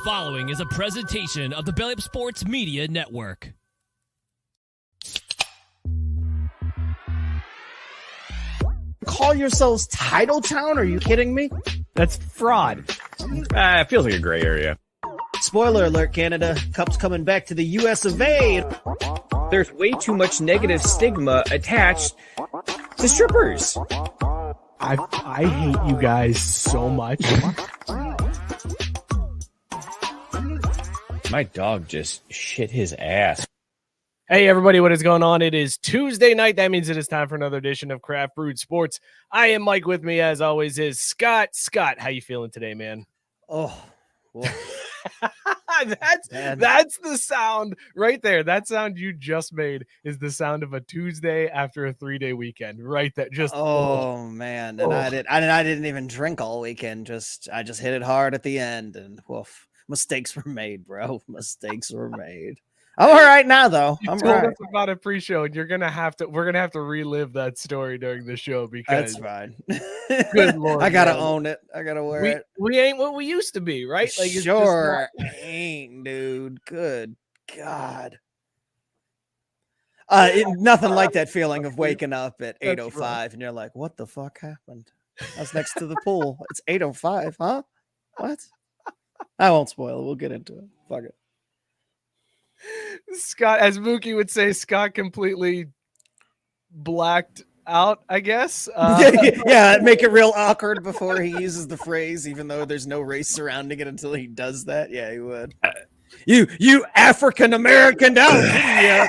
following is a presentation of the Belly Up Sports Media Network. Call yourselves Title Town? Are you kidding me? That's fraud. It feels like a gray area. Spoiler alert, Canada. Cup's coming back to the US of A. There's way too much negative stigma attached to strippers. I hate you guys so much. My dog just shit his ass. Hey, everybody, what is going on? It is Tuesday night. That means it is time for another edition of Craft Brewed Sports. I am Mike. With me, as always, is Scott. Scott, how you feeling today, man? Oh, well. That's the sound right there. That sound you just made is the sound of a Tuesday after a 3-day weekend. Right there. Just man. And I didn't even drink all weekend. I just hit it hard at the end, and woof. Mistakes were made, bro. Mistakes were made. I'm all right now, though. I'm told all right. us about a pre-show, and we're gonna have to relive that story during the show because That's fine. Good Lord, I gotta man. own it. I gotta wear it. We ain't what we used to be, right? Like it's Sure ain't, dude. Good God. Nothing like that feeling of waking up at 8:05 and you're like, what the fuck happened? I was next to the pool. It's 8:05, huh? What? I won't spoil it. We'll get into it. Fuck it. Scott, as Mookie would say, Scott completely blacked out, I guess. Yeah, make it real awkward before he uses the phrase, even though there's no race surrounding it until he does that. Yeah, he would. You African American down. Yeah.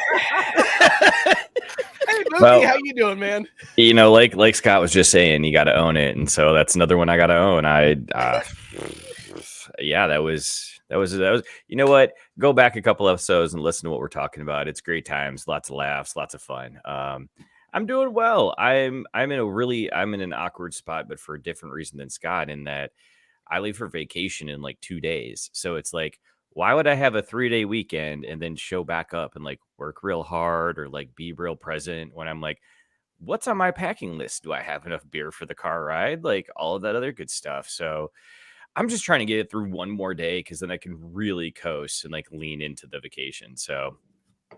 Hey, Mookie, how you doing, man? You know, like Scott was just saying, you got to own it, and so that's another one I got to own. Yeah, that was. You know what? Go back a couple episodes and listen to what we're talking about. It's great times, lots of laughs, lots of fun. I'm doing well. I'm in an awkward spot, but for a different reason than Scott, in that I leave for vacation in like 2 days. So it's like, why would I have a 3-day weekend and then show back up and like work real hard or like be real present when I'm like, what's on my packing list? Do I have enough beer for the car ride? Like all of that other good stuff. So I'm just trying to get it through one more day because then I can really coast and like lean into the vacation. So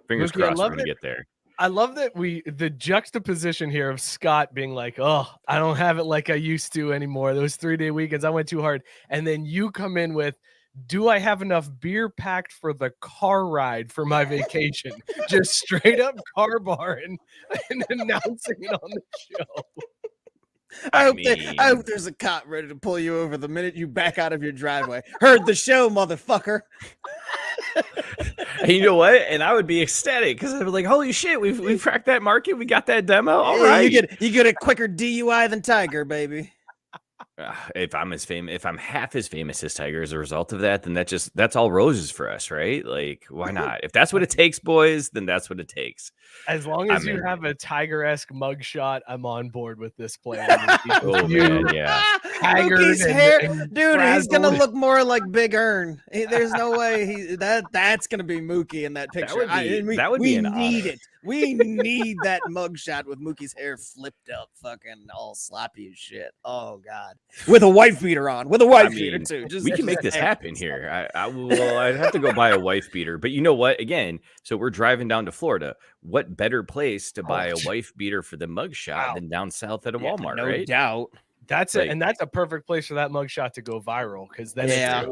fingers crossed we're gonna get there. I love that the juxtaposition here of Scott being like, oh, I don't have it like I used to anymore. Those 3-day weekends, I went too hard. And then you come in with, do I have enough beer packed for the car ride for my vacation? Just straight up car bar and announcing it on the show. I hope there's a cop ready to pull you over the minute you back out of your driveway. Heard the show, motherfucker. You know what? And I would be ecstatic because I'd be like, holy shit, we've cracked that market. We got that demo. All right. You get a quicker DUI than Tiger, baby. If I'm half as famous as Tiger as a result of that, then that's all roses for us, right? Like, why not? If that's what it takes, boys, then that's what it takes. As long as you have a Tiger-esque mugshot, I'm on board with this plan. Oh, man, yeah. Mookie's hair, dude, he's gonna look more like Big Earn. There's no way that's gonna be Mookie in that picture. We need it. We need that mugshot with Mookie's hair flipped up, fucking all sloppy as shit. Oh God, with a wife beater on, beater too. We can make this happen here. I'd have to go buy a wife beater, but you know what? Again, so we're driving down to Florida. What better place to buy a wife beater for the mugshot than down south at a Walmart? No right? doubt. That's it, and that's a perfect place for that mugshot to go viral because then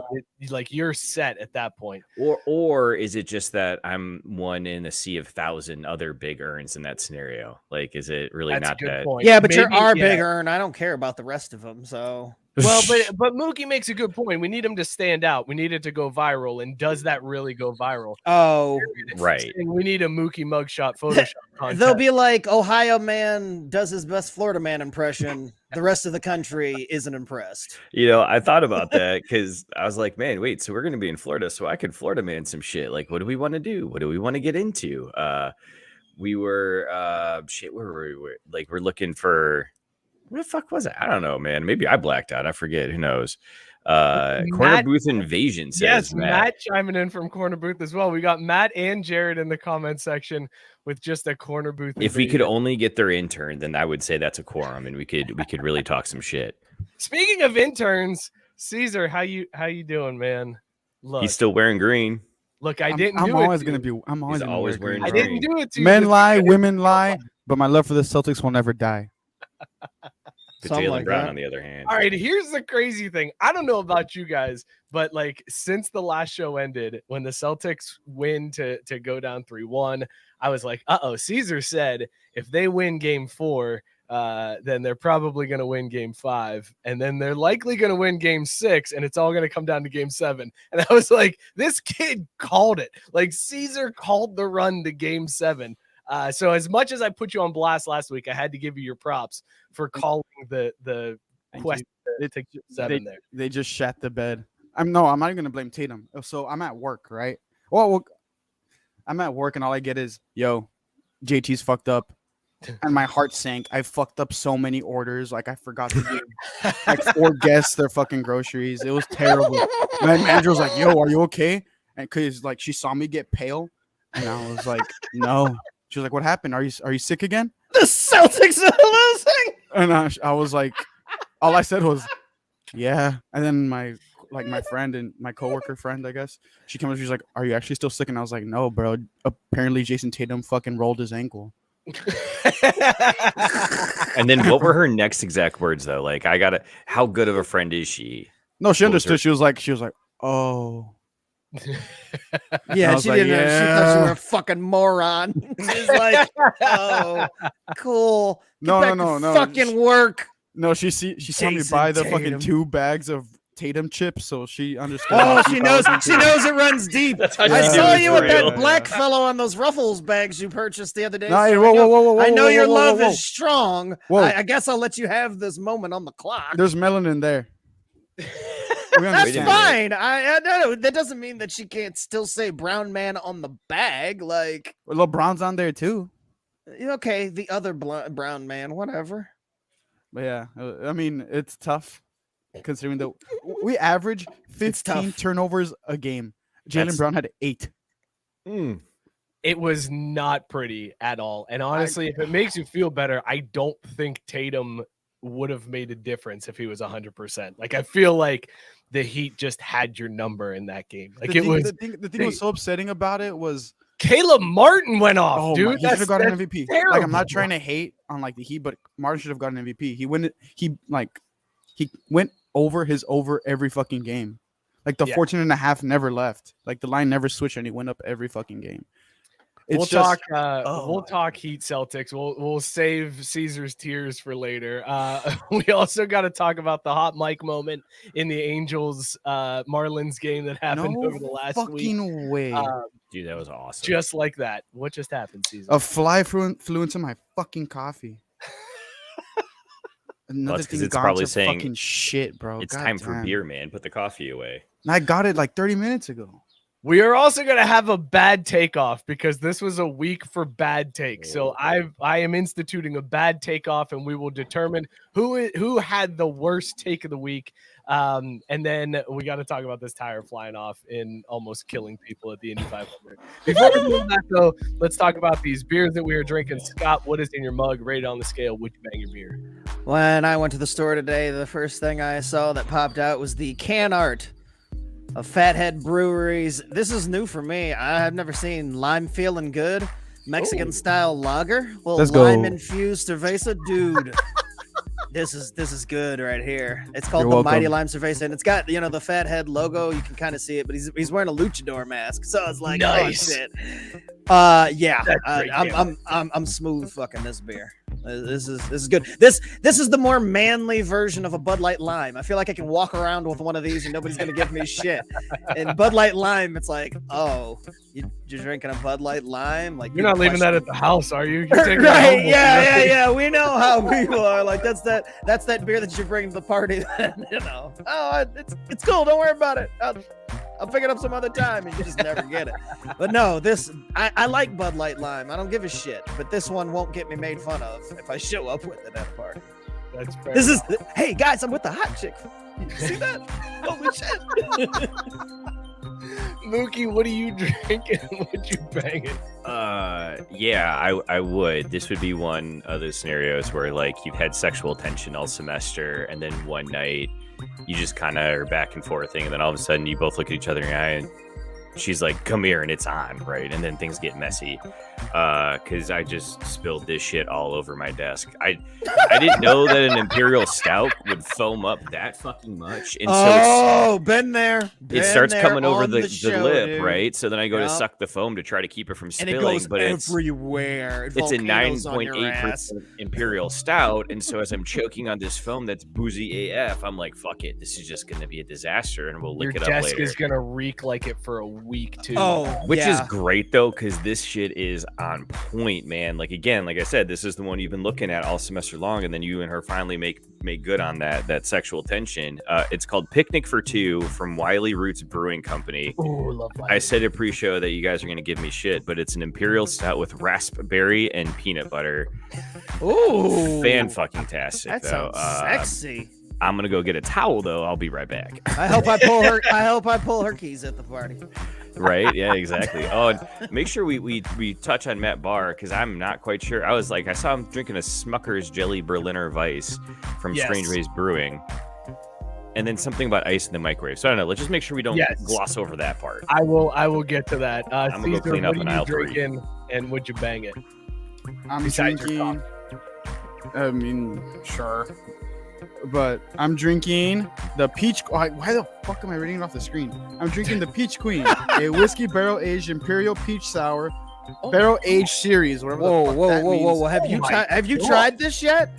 like you're set at that point. Or is it just that I'm one in a sea of 1,000 other Big Earns in that scenario? Like, is it really that's not that? Point. Yeah, but you're our Big Earn. I don't care about the rest of them. So well, but Mookie makes a good point. We need him to stand out. We need it to go viral. And does that really go viral? Oh, right. We need a Mookie mugshot Photoshop contest. They'll be like, Ohio man does his best Florida man impression. The rest of the country isn't impressed. You know, I thought about that because I was like, man, wait, so we're going to be in Florida. So I could Florida man some shit. Like, what do we want to do? What do we want to get into? We were, where were we? Like, we're looking for, what the fuck was it? I don't know, man. Maybe I blacked out. I forget. Who knows? Corner Booth Invasion says yes, Matt chiming in from Corner Booth as well. We got Matt and Jared in the comment section with just a Corner Booth. If we could only get their intern, then I would say that's a quorum, and we could really talk some shit. Speaking of interns, Caesar, how you doing, man? Look, he's still wearing green. Look, I'm always gonna wear wearing green. I didn't do it to you. Men lie, women lie, but my love for the Celtics will never die. To Jaylen Brown, on the other hand. All right, here's the crazy thing. I don't know about you guys, but like since the last show ended, when the Celtics win to go down 3-1, I was like, Caesar said if they win game 4, then they're probably going to win game 5, and then they're likely going to win game 6, and it's all going to come down to game 7. And I was like, this kid called it. Like Caesar called the run to game 7. So as much as I put you on blast last week, I had to give you your props for calling the quest to take 7 there. They just shat the bed. I'm not even gonna blame Tatum. So I'm at work, right? Well, I'm at work and all I get is, yo, JT's fucked up. And my heart sank. I fucked up so many orders. Like I forgot to give like 4 guests their fucking groceries. It was terrible. My manager was like, yo, are you okay? And cause like she saw me get pale. And I was like, no. She was like, what happened? Are you sick again? The Celtics are losing. And I was like, all I said was, yeah. And then my friend and my coworker friend, I guess, she came up, she's like, are you actually still sick? And I was like, no, bro. Apparently Jason Tatum fucking rolled his ankle. And then what were her next exact words though? Like, how good of a friend is she? No, she understood. She was like, oh. Yeah, she didn't know. She thought you were a fucking moron. She's like, oh, cool. Get No. Fucking work. No, she saw me buy the fucking 2 bags of Tatum chips, so she understood. Oh, she knows it runs deep. I saw you with that black fellow on those Ruffles bags you purchased the other day. Whoa, I know your love is strong. I guess I'll let you have this moment on the clock. There's melanin there. That's fine. I no, that doesn't mean that she can't still say brown man on the bag. Like, little brown's on there too. Okay, the other brown man, whatever. But yeah, I mean, it's tough considering that we average 15 turnovers a game. Jaylen Brown had 8. It was not pretty at all. And honestly, if it makes you feel better, I don't think Tatum would have made a difference if he was 100%. Like, I feel like the Heat just had your number in that game. Like, the thing that was so upsetting about it was Caleb Martin went off, dude. He should have got an MVP. Terrible. Like, I'm not trying to hate on like the Heat, but Martin should have gotten an MVP. He went over every fucking game. Like the 14.5 never left. Like the line never switched and he went up every fucking game. We'll talk Heat Celtics. We'll save Caesar's tears for later. We also got to talk about the hot mic moment in the Angels Marlins game that happened over the last week. Fucking way. Dude, that was awesome. Just like that. What just happened, Caesar? A fly flew into my fucking coffee. Another thing it's probably saying fucking shit, bro. It's time for beer, man. Put the coffee away. And I got it like 30 minutes ago. We are also going to have a bad takeoff because this was a week for bad takes. So I am instituting a bad takeoff, and we will determine who had the worst take of the week. And then we got to talk about this tire flying off and almost killing people at the Indy 500. Before we do that, though, let's talk about these beers that we are drinking. Scott, what is in your mug? Rate on the scale. Would you bang your beer? When I went to the store today, the first thing I saw that popped out was the can art of Fathead Breweries. This is new for me. I have never seen Lime Feeling Good Mexican style lager. Well, lime infused cerveza, dude. This is good right here. It's called the Mighty Lime Cerveza, and it's got the Fathead logo. You can kind of see it, but he's wearing a luchador mask, so it's like, nice. Oh shit. Yeah, I'm smooth fucking this beer. This is good. This is the more manly version of a Bud Light Lime. I feel like I can walk around with one of these and nobody's gonna give me shit. And Bud Light Lime, it's like, oh, you're drinking a Bud Light Lime? Like, you're not leaving that at the house, are you? You're taking right? Yeah. We know how people are. Like, that's that beer that you're bringing to the party. Oh, it's cool. Don't worry about it. I'll pick it up some other time, and you just never get it. But no, I like Bud Light Lime. I don't give a shit. But this one won't get me made fun of if I show up with it at a party. That's fair. Hey guys, I'm with the hot chick. You see that? Holy shit. Mookie, what do you drink and would you bang it? Yeah, I would. This would be one of those scenarios where like you've had sexual tension all semester, and then one night you just kind of are back and forthing, and then all of a sudden you both look at each other in the eye, and she's like, "Come here," and it's on, right? And then things get messy. Because I just spilled this shit all over my desk. I didn't know that an Imperial Stout would foam up that fucking much. And so been there. It starts coming over the show, lip, dude. right? So then I go to suck the foam to try to keep it from spilling. And it goes but everywhere. it's a 9.8% Imperial Stout. And so as I'm choking on this foam that's boozy AF, I'm like, fuck it. This is just going to be a disaster, and we'll lick it up later. Your desk is going to reek like it for a week, too. Which is great, though, because this shit is on point, man. Like, again, like I said, this is the one you've been looking at all semester long, and then you and her finally make good on that sexual tension. It's called Picnic for Two from Wiley Roots Brewing Company. Ooh, love Wiley. I said at pre-show that you guys are going to give me shit, but it's an Imperial Stout with raspberry and peanut butter. Ooh, fan-fucking-tastic. That sounds sexy. I'm gonna go get a towel, though. I'll be right back. I hope I pull her keys at the party. Right? Yeah, exactly. Oh, and make sure we touch on Matt Barr, because I'm not quite sure. I was like, I saw him drinking a Smucker's Jelly Berliner Weiss from Strange Ways Brewing, and then something about ice in the microwave. So I don't know. Let's just make sure we don't gloss over that part. I will get to that. I'm gonna go clean up an aisle drinking, and would you bang it? I'm drinking. I mean, sure. But I'm drinking the Peach. Why the fuck am I reading it off the screen? I'm drinking the Peach Queen, a whiskey barrel aged Imperial Peach Sour, barrel aged series. Whatever. Whoa! Have you tried this yet?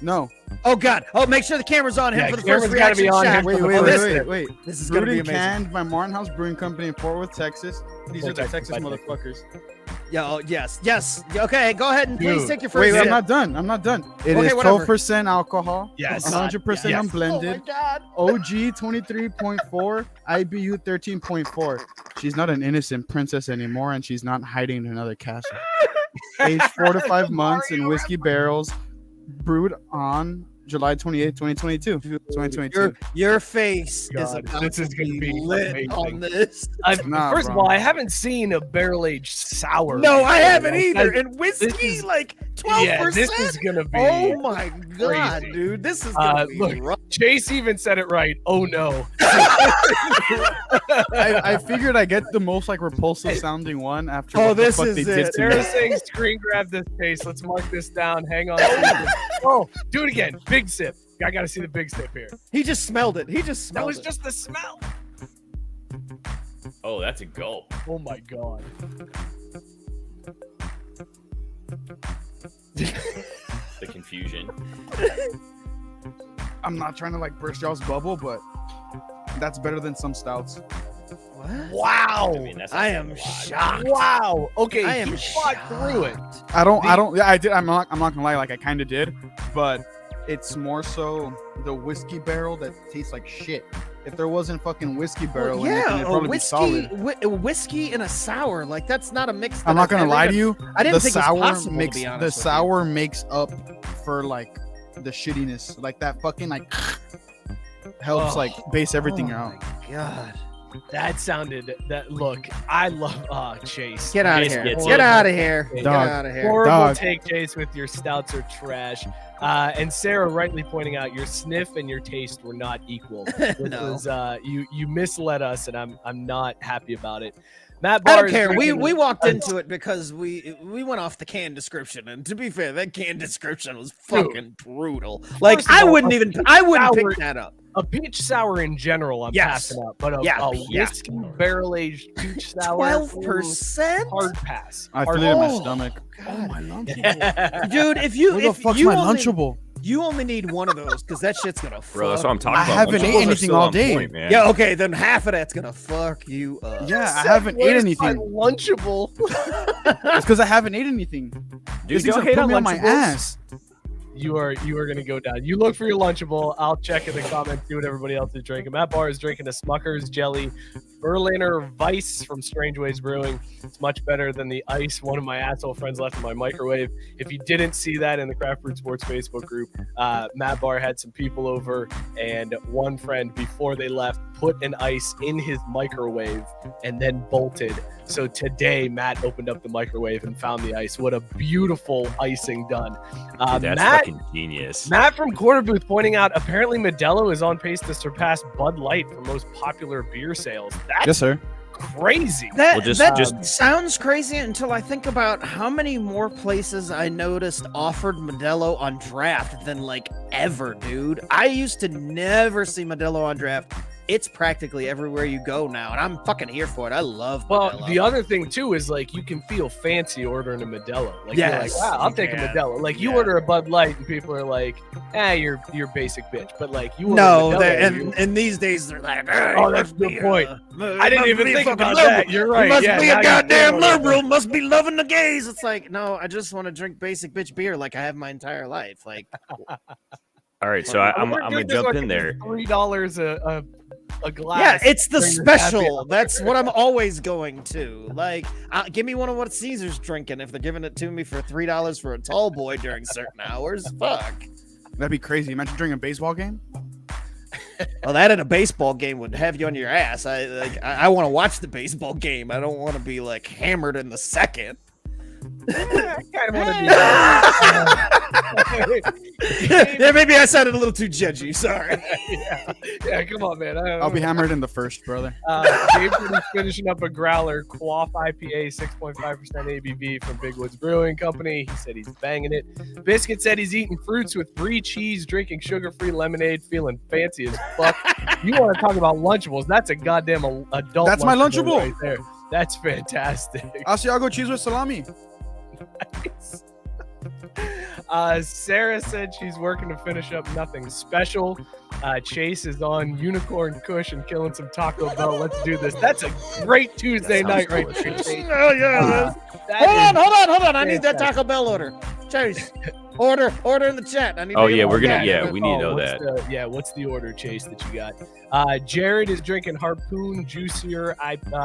No. Oh God! Oh, make sure the camera's on him for the first reaction shot. Wait. This is gonna be amazing. Canned by Martin House Brewing Company in Fort Worth, Texas. These are the Texas motherfuckers. Yes. Okay, go ahead and please take your first. Wait, I'm not done. It is 12% alcohol. Yes. 100% unblended. Oh my God. OG 23.4, IBU 13.4. She's not an innocent princess anymore, and she's not hiding in another castle. Aged 4 to 5 months in whiskey barrels, brewed on July 28, 2022. Your face is about to be lit amazing. on this. First of all, I haven't seen a barrel-aged sour. No, I haven't either. And whiskey, like 12%. Yeah, this is gonna be. Oh my God, crazy. dude, this is gonna be rough. Chase even said it right. Oh no. I figured I get the most like repulsive sounding one after. Oh, what the this fuck is they it. did to They're me. saying screen grab this case. Let's mark this down. Hang on. Oh, do it again. Big sip. I gotta see the big sip here. He just smelled it. That was just the smell. Oh, that's a gulp. Oh my God. The confusion. I'm not trying to like burst y'all's bubble, but that's better than some stouts. What? Wow. I mean, I am shocked. Wow. Okay, I am he fought through it. I don't. Yeah, I did. I'm not gonna lie. Like I kind of did, but it's more so the whiskey barrel that tastes like shit. If there wasn't fucking whiskey barrel, in it, then it'd probably be solid. Whiskey and a sour, like that's not a mix. I'm not gonna lie to you. I didn't think the sour it was possible, makes to be honest the with sour makes up for like the shittiness. Like that fucking like helps like base everything out. Oh my God. That sounded that look. I love Chase. Get out of Chase here. gets Get it. out of here. Dog. Get out of here. Horrible Dog. take, Chase, with your stouts are trash. And Sarah rightly pointing out your sniff and your taste were not equal. This No. was, you misled us, and I'm not happy about it. Matt I Barr don't is care. drinking- We walked into it because we went off the can description, and to be fair, that can description was fucking brutal. Like First of I all, wouldn't sour- pick that up. a peach sour in general. I'm Yes. passing up, but a Yeah. whiskey barrel aged peach sour, 12%, hard pass. I Hard feel it in my Oh, stomach. God. Oh my lunchable. Dude. If you Where the if fuck's you my only, lunchable? you only need one of those because that shit's gonna fuck. Bro, that's what I'm talking I about. haven't ate Lunchables are anything still all on day. point, man. Yeah, okay, then half of that's gonna fuck you up. Yeah, I haven't ate Where's anything. my Lunchable. It's because I haven't ate anything. Dude, These things don't have hate put on me on my Lunchables. ass. You are going to go down. You look for your Lunchable. I'll check in the comments, see what everybody else is drinking. Matt Barr is drinking a Smucker's Jelly Berliner Weiss from Strange Ways Brewing. It's much better than the ice one of my asshole friends left in my microwave. If you didn't see that in the Craft Brewed Sports Facebook group, Matt Barr had some people over, and one friend, before they left, put an ice in his microwave and then bolted. So today, Matt opened up the microwave and found the ice. What a beautiful icing done. Dude, that's fucking genius. Matt from Quarter Booth pointing out, apparently Modelo is on pace to surpass Bud Light for most popular beer sales. That's yes, sir. Crazy. That just sounds crazy until I think about how many more places I noticed offered Modelo on draft than like ever, dude. I used to never see Modelo on draft. It's practically everywhere you go now, and I'm fucking here for it. I love Modelo. Well, the other thing too is like you can feel fancy ordering a Modelo. Like you're like, wow, I'll take a Modelo. Like you order a Bud Light, and people are like, you're basic bitch. But like you order a Modelo, and these days they're like, oh, that's a good point. I didn't even think about that. You're right. Must be a goddamn liberal. Must be loving the gays. It's like, no, I just want to drink basic bitch beer like I have my entire life. Like, all right, so I'm gonna jump in there. $3 a glass. Yeah, it's the special. That's what I'm always going to. Like, give me one of what Caesar's drinking if they're giving it to me for $3 for a tall boy during certain hours. Fuck. That'd be crazy. Imagine during a baseball game. Well, that in a baseball game would have you on your ass. I want to watch the baseball game. I don't want to be like hammered in the second. I kind of want to be. Yeah, maybe I sounded a little too judgy. Sorry. Yeah, come on, man. I'll be hammered in the first, brother. David is finishing up a growler, Quaff IPA, 6.5% ABV from Big Woods Brewing Company. He said he's banging it. Biscuit said he's eating fruits with brie cheese, drinking sugar-free lemonade, feeling fancy as fuck. You want to talk about Lunchables? That's a goddamn adult. That's my Lunchable right there. That's fantastic. Asiago cheese with salami. Nice. Sarah said she's working to finish up nothing special. Chase is on Unicorn Kush and killing some Taco Bell. Let's do this. That's a great Tuesday night right there. Oh yeah. Hold on. I need that Taco Bell order. Chase. Order in the chat. I need we need to know that. What's the order, Chase, that you got? Jared is drinking Harpoon Juicier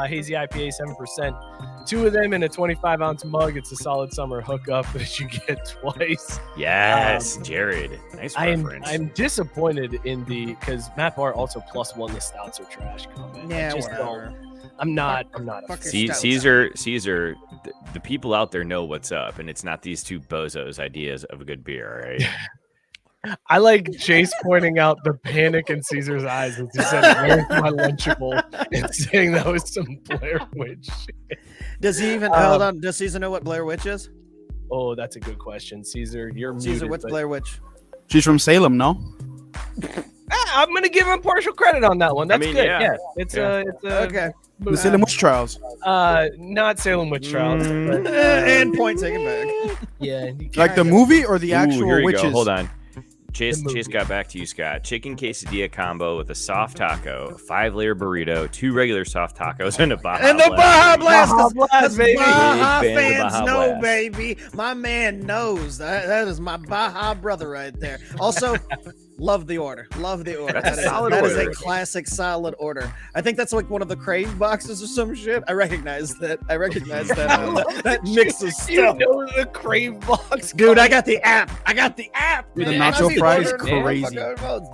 Hazy IPA 7%. 2 of them in a 25-ounce mug. It's a solid summer hookup that you get twice. Yes, Jared. Nice reference. I'm disappointed in because Matt Barr also +1 the stouts are trash comment. Yeah, whatever. I'm not. Caesar, the people out there know what's up, and it's not these two bozos' ideas of a good beer, all right? I like Chase pointing out the panic in Caesar's eyes as he said, "Where's my Lunchable?" and saying that was some Blair Witch shit. Does he even hold on? Does Caesar know what Blair Witch is? Oh, that's a good question, Caesar. You're Caesar. muted, What's Blair Witch? She's from Salem, no? I'm gonna give him partial credit on that one. That's good. Yeah, it's okay. The Salem Witch Trials. Not Salem Witch Trials. But, and point taken back. Yeah, like the movie or the actual here you witches? Go. Hold on. Chase got back to you, Scott. Chicken quesadilla combo with a soft taco, a 5-layer burrito, 2 regular soft tacos, and a Baja Blast. And the Baja Blast. Baja Blast, baby. Baja fans Baja know, Blast. baby. My man knows. That is my Baja brother right there. Also, love the order. That's a solid order. That is a classic solid order. I think that's like one of the Crave boxes or some shit. I recognize that. That mix of stuff. You know the Crave box. Dude, I got the app. Dude, the man. nacho fries Order, crazy.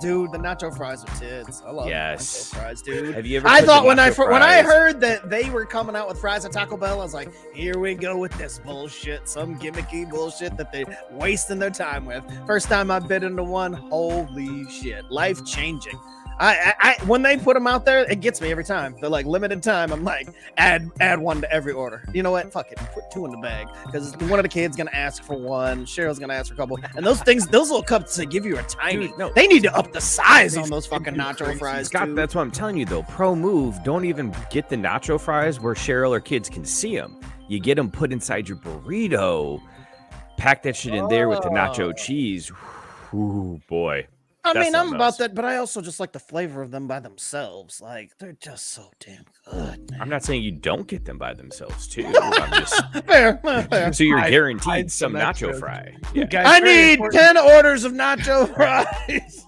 Dude, the nacho fries are tits. I love Yes. nacho fries, dude. Have you ever? I thought put when the I nacho when I fries- heard that they were coming out with fries at Taco Bell, I was like, here we go with this bullshit, some gimmicky bullshit that they're wasting their time with. First time I bit into one, holy shit, life changing. I when they put them out there, it gets me every time. They're like limited time. I'm like, add one to every order. You know what? Fuck it, put 2 in the bag because one of the kids gonna ask for one. Cheryl's gonna ask for a couple. And those little cups, they give you a tiny. Dude, no. They need to up the size on those fucking nacho fries. Scott, too. that's what I'm telling you though. Pro move. Don't even get the nacho fries where Cheryl or kids can see them. You get them put inside your burrito. Pack that shit in there with the nacho cheese. Ooh, boy. I mean, I'm about that, but I also just like the flavor of them by themselves. Like, they're just so damn good, man. I'm not saying you don't get them by themselves, too. I'm just... fair. So you're guaranteed some nacho fry. Yeah. Guys, I need 10 orders of nacho fries.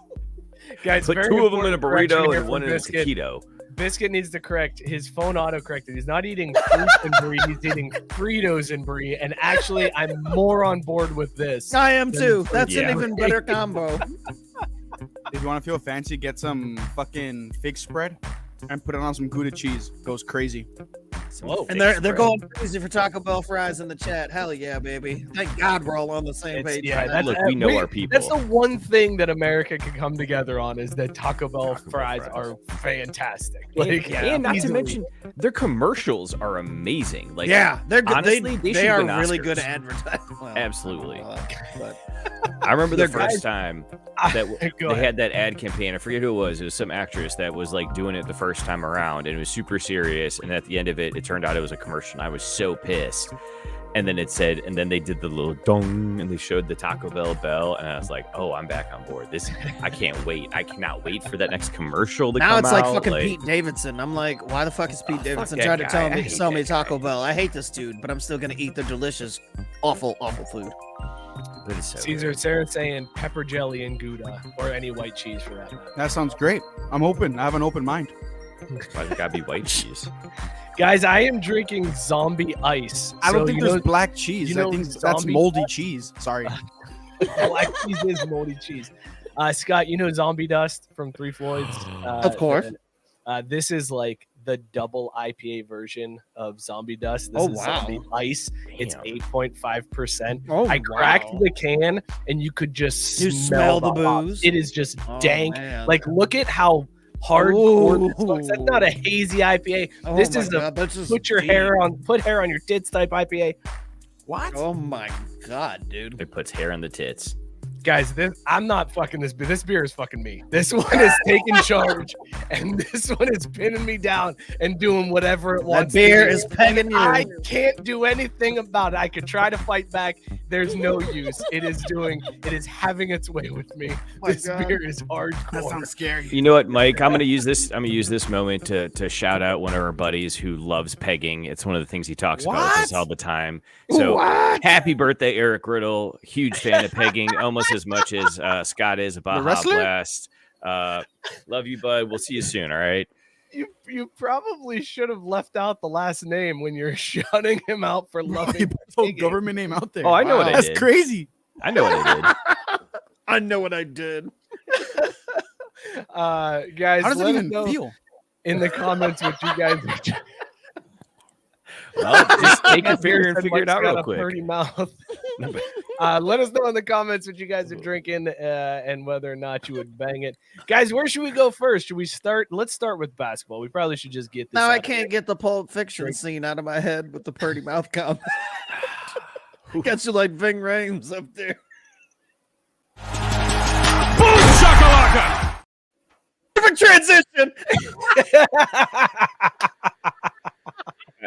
Guys, put 2 of them in a burrito and 1 in a taquito. Biscuit needs to correct his phone auto-corrected. He's not eating fruit and brie. He's eating Fritos and brie. And actually, I'm more on board with this. I am too. That's an even better combo. If you want to feel fancy, get some fucking fig spread and put it on some Gouda cheese. Goes crazy. Whoa, and they're going crazy for Taco Bell fries in the chat. Hell yeah, baby! Thank God we're all on the same page. Yeah, look, we know our people. That's the one thing that America can come together on is that Taco Bell fries are fantastic. Like, and not to mention their commercials are amazing. Like, yeah, they're good. Honestly, they are really good at advertising. Well, absolutely. I remember the first time that they had that ad campaign. I forget who it was. It was some actress that was like doing it the first time around, and it was super serious. And at the end of it, it turned out it was a commercial. And I was so pissed. And then it said, and then they did the little dong, and they showed the Taco Bell, and I was like, oh, I'm back on board. This, I can't wait. I cannot wait for that next commercial to come out. Now it's like fucking Pete Davidson. I'm like, why the fuck is Pete Davidson trying to sell me Taco Bell? I hate this dude, but I'm still gonna eat their delicious, awful food. So Caesar, good. Sarah's saying pepper jelly and Gouda, or any white cheese for that matter. That sounds great. I'm open. I have an open mind. Why does it gotta be white cheese? Guys, I am drinking zombie ice. I don't think there's black cheese. I think that's moldy cheese. Sorry. Black cheese is moldy cheese. Scott, you know Zombie Dust from Three Floyds? Of course. This is like the double IPA version of Zombie Dust. This is Zombie Ice. It's 8.5%. I cracked the can, and you could just smell the booze. It is just dank. Man. Like, look at how hardcore this looks. That's not a hazy IPA. This is put hair on your tits type IPA. What? Oh my God, dude! It puts hair on the tits. Guys, I'm not fucking this beer. This beer is fucking me. This one is taking charge, and this one is pinning me down and doing whatever it wants. That beer is pegging you. I can't do anything about it. I could try to fight back. There's no use. It is having its way with me. This beer is hardcore. That sounds scary. You know what, Mike? I'm gonna use this moment to shout out one of our buddies who loves pegging. It's one of the things he talks about with us all the time. So happy birthday, Eric Riddle. Huge fan of pegging, almost as much as Scott is a Baja Blast. Love you, bud. We'll see you soon. All right. You probably should have left out the last name when you're shutting him out for loving the government name out there. Oh, I know what I did. That's crazy. I know what I did. I know what I did. Guys, how does it even feel? In the comments what you guys well, just take a beer and figure it out real quick. Pretty mouth. Let us know in the comments what you guys are drinking and whether or not you would bang it. Guys, where should we go first? Should we start? Let's start with basketball. We probably should just get this. No, I can't get the Pulp Fiction scene out of my head with the pretty mouth comment. Got you like Ving Rhames up there. Boom shakalaka! Perfect transition.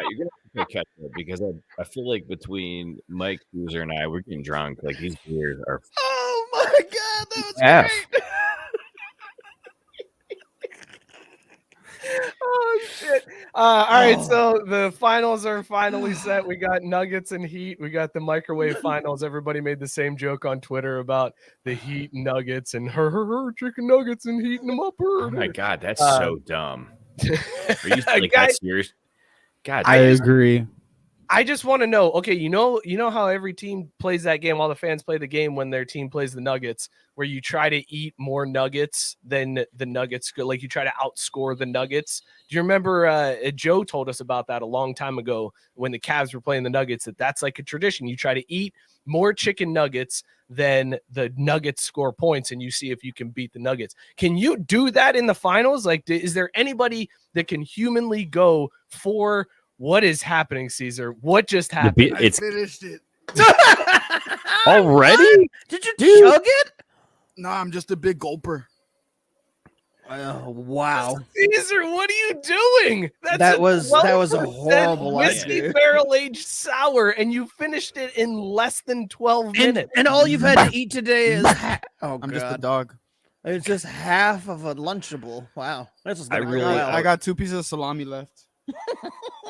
You're gonna have to catch up because I feel like between Mike, User, and I, we're getting drunk. Like these beers are. Oh my God, that was great. Oh shit! All right, so the finals are finally set. We got Nuggets and Heat. We got the microwave finals. Everybody made the same joke on Twitter about the Heat Nuggets and her chicken nuggets and heating them up. Oh my God, that's so dumb. Are you like that's serious? God, I agree. I just want to know. Okay, you know how every team plays that game. All the fans play the game when their team plays the Nuggets, where you try to eat more Nuggets than the Nuggets. Like you try to outscore the Nuggets. Do you remember Joe told us about that a long time ago when the Cavs were playing the Nuggets? That's like a tradition. You try to eat more chicken nuggets than the Nuggets score points, and you see if you can beat the Nuggets. Can you do that in the finals? Like, is there anybody that can humanly go for? What is happening, Caesar? What just happened? I finished it. Already? Did you chug it? No, I'm just a big gulper. Oh, wow. Caesar, what are you doing? That was a horrible whiskey barrel-aged sour, and you finished it in less than 12 minutes. And all you've had to eat today is... I'm just a dog. It's just half of a Lunchable. Wow, that's just gonna go well. I got 2 pieces of salami left.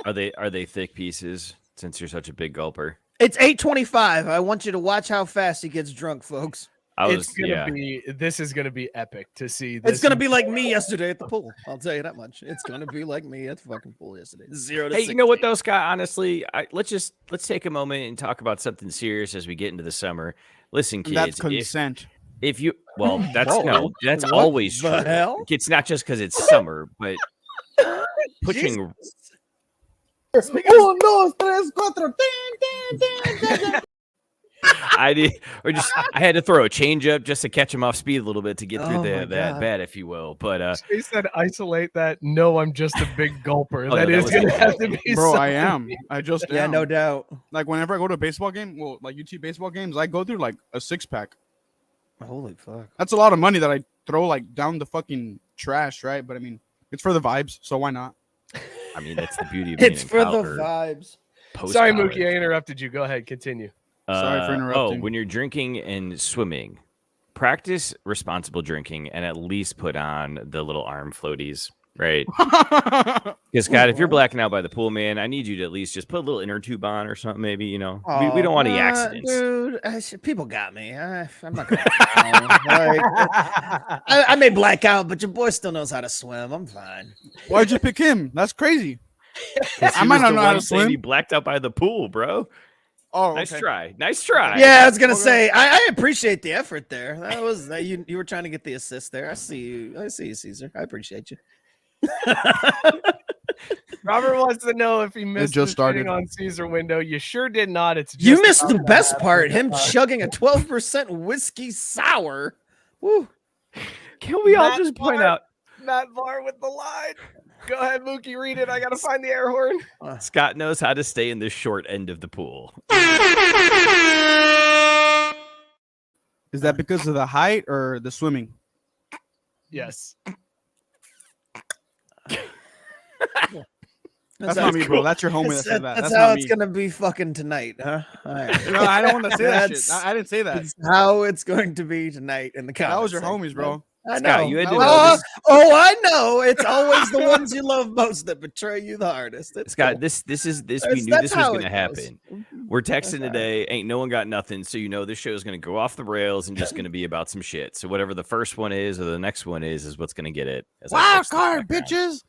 Are they thick pieces? Since you're such a big gulper. It's 8:25. I want you to watch how fast he gets drunk, folks. This is gonna be epic to see. This. It's gonna be like me yesterday at the pool. I'll tell you that much. It's gonna be like me at the fucking pool yesterday. 0 to 60. You know what though, Scott? Honestly, let's take a moment and talk about something serious as we get into the summer. Listen, kids, that's consent. If you that's that's What always the true. hell? It's not just because it's summer, but pushing. I had to throw a change up just to catch him off speed a little bit to get through that bet, if you will. But he said, "Isolate that." No, I'm just a big gulper. That is gonna have to be. Bro, I am. I just am. no doubt. Like whenever I go to a baseball game, like UT baseball games, I go through like a 6-pack. Holy fuck! That's a lot of money that I throw like down the fucking trash, right? But I mean, it's for the vibes, so why not? I mean, that's the beauty of being It's for the vibes. Sorry, Mookie, I interrupted you. Go ahead, continue. Sorry for interrupting. When you're drinking and swimming, practice responsible drinking and at least put on the little arm floaties, right? Because, Scott, if you're blacking out by the pool, man, I need you to at least just put a little inner tube on or something, maybe, we don't want any accidents. Dude, people got me. I'm not gonna I may black out, but your boy still knows how to swim. I'm fine. Why'd you pick him? That's crazy. I might not know how to swim. He blacked out by the pool, bro. Oh, nice try. Nice try. Yeah, I was gonna say I appreciate the effort there. That was you were trying to get the assist there. I see you, Caesar. I appreciate you. Robert wants to know if he missed just started on Caesar window. You sure did not. It's just you missed the best part. Him chugging a 12% whiskey sour. Woo. Can we all just point out Matt Barr with the line? Go ahead, Mookie, read it. I gotta find the air horn. Scott knows how to stay in the short end of the pool. Is that because of the height or the swimming? Yes. That's not me, bro. That's your homie that said that. That's how it's gonna be fucking tonight, huh? All right. No, I don't want to say that shit. I didn't say that. That's how it's going to be tonight in the comments. That was your homies, bro. I Scott, know. you had to know I know. It's always the ones you love most that betray you the hardest. It's Scott, cool. this we knew this was going to happen. We're texting today. Ain't no one got nothing. So this show is going to go off the rails and just going to be about some shit. So whatever the first one is or the next one is what's going to get it. Wild card, bitches.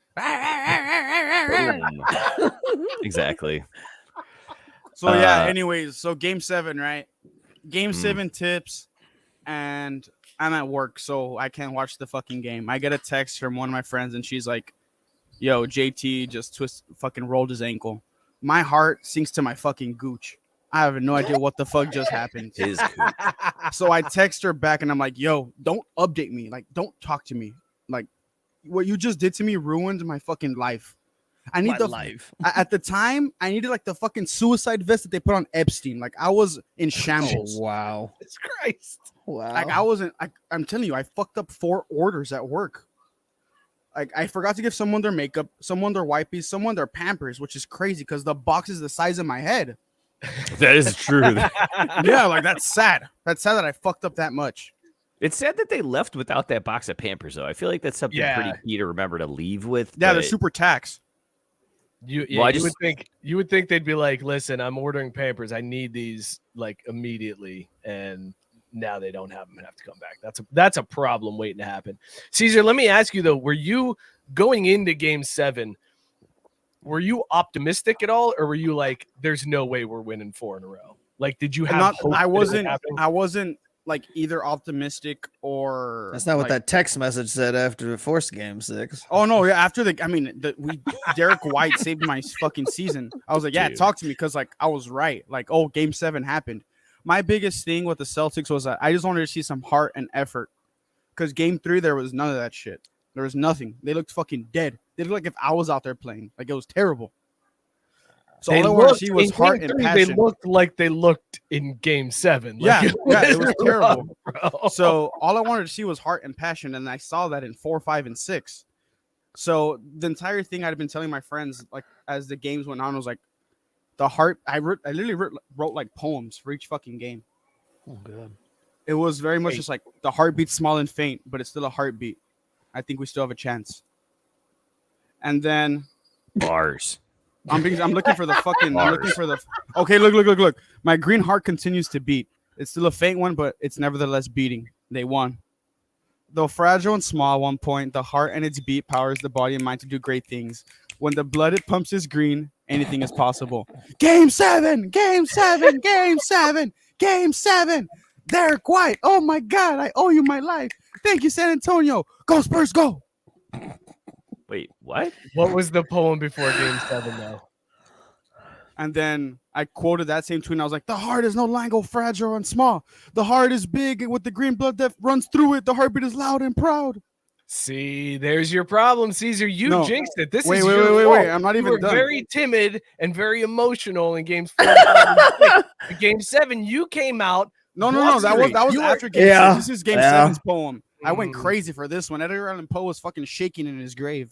Exactly. So yeah. Anyways, so Game 7, right? Game 7 tips, and I'm at work, so I can't watch the fucking game. I get a text from one of my friends, and she's like, "Yo, JT just fucking rolled his ankle." My heart sinks to my fucking gooch. I have no idea what the fuck just happened. So I text her back, and I'm like, "Yo, don't update me. Like, don't talk to me. Like, what you just did to me ruined my fucking life. I need life." At the time, I needed like the fucking suicide vest that they put on Epstein. Like, I was in shambles. Oh, wow. It's Christ. Wow. Like I wasn't. I'm telling you, I fucked up 4 orders at work. Like I forgot to give someone their makeup, someone their wipes, someone their Pampers, which is crazy because the box is the size of my head. That is true. Yeah, like that's sad. That's sad that I fucked up that much. It's sad that they left without that box of Pampers, though. I feel like that's something pretty key to remember to leave with. Yeah, they're super tax. You would think they'd be like, "Listen, I'm ordering Pampers. I need these like immediately," and now they don't have them and have to come back. That's a problem waiting to happen. Caesar, let me ask you though, were you going into Game 7? Were you optimistic at all, or were you like, "There's no way we're winning 4 in a row"? Like, did you have? I wasn't like either optimistic or. That's not what that text message said after the forced Game 6. Oh no, yeah. After Derek White saved my fucking season. I was like, yeah, talk to me because like I was right. Like, oh, Game 7 happened. My biggest thing with the Celtics was that I just wanted to see some heart and effort. Because Game 3, there was none of that shit. There was nothing. They looked fucking dead. They looked like if I was out there playing. Like, it was terrible. So all I wanted to see was heart and passion. They looked like they looked in Game 7. Like, it was terrible. So all I wanted to see was heart and passion, and I saw that in 4, 5, and 6. So the entire thing I'd been telling my friends, like as the games went on, was like the heart. I literally wrote like poems for each fucking game. Oh god. It was very much just like the heartbeat small and faint, but it's still a heartbeat. I think we still have a chance. And then bars. I'm looking for the fucking. I'm looking for the. Okay, look. My green heart continues to beat. It's still a faint one, but it's nevertheless beating. They won. Though fragile and small at one point, the heart and its beat powers the body and mind to do great things. When the blood it pumps is green, anything is possible. Game 7! Game 7! Game 7! Game 7! Derek White, oh my God, I owe you my life. Thank you, San Antonio. Go Spurs, go! Wait, what? What was the poem before Game 7, though? And then I quoted that same tweet, and I was like, the heart is no longer fragile and small. The heart is big with the green blood that runs through it. The heartbeat is loud and proud. See, there's your problem, Caesar. You jinxed it. This wait, is wait, your wait, fault. wait. I'm not even you were done. very timid and very emotional in games 4 and 6. In Game 7, you came out. No. That was after Game 6. This is Game 7's poem. I went crazy for this one. Edgar Allan Poe was fucking shaking in his grave.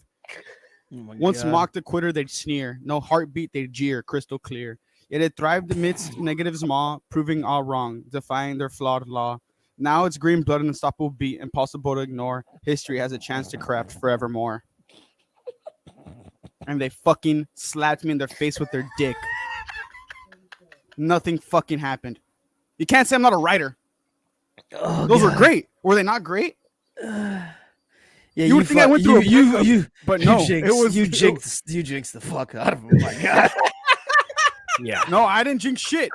Once mocked a quitter, they'd sneer. No heartbeat, they'd jeer, crystal clear. Yet it thrived amidst negatives maw, proving all wrong, defying their flawed law. Now it's green blood and unstoppable beat, impossible to ignore. History has a chance to corrupt forevermore. And they fucking slapped me in their face with their dick. Nothing fucking happened. You can't say I'm not a writer. Those were great. Were they not great? Yeah, you would think I went through but no, it was you jinxed the fuck out of him. Oh my God. Yeah. No, I didn't jinx shit.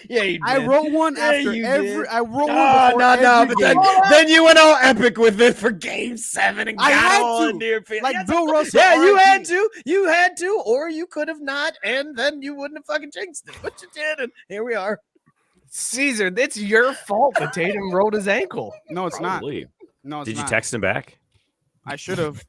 Yeah, you did. I wrote one after every. I wrote one before every game. Then you went all epic with it for Game 7 and got all into your feelings. Like Bill Russell. Yeah, you had to, or you could have not, and then you wouldn't have fucking jinxed it. But you did, and here we are. Caesar, it's your fault that Tatum rolled his ankle. No, it's Probably. not. No, it's Did not. you text him back? I should have.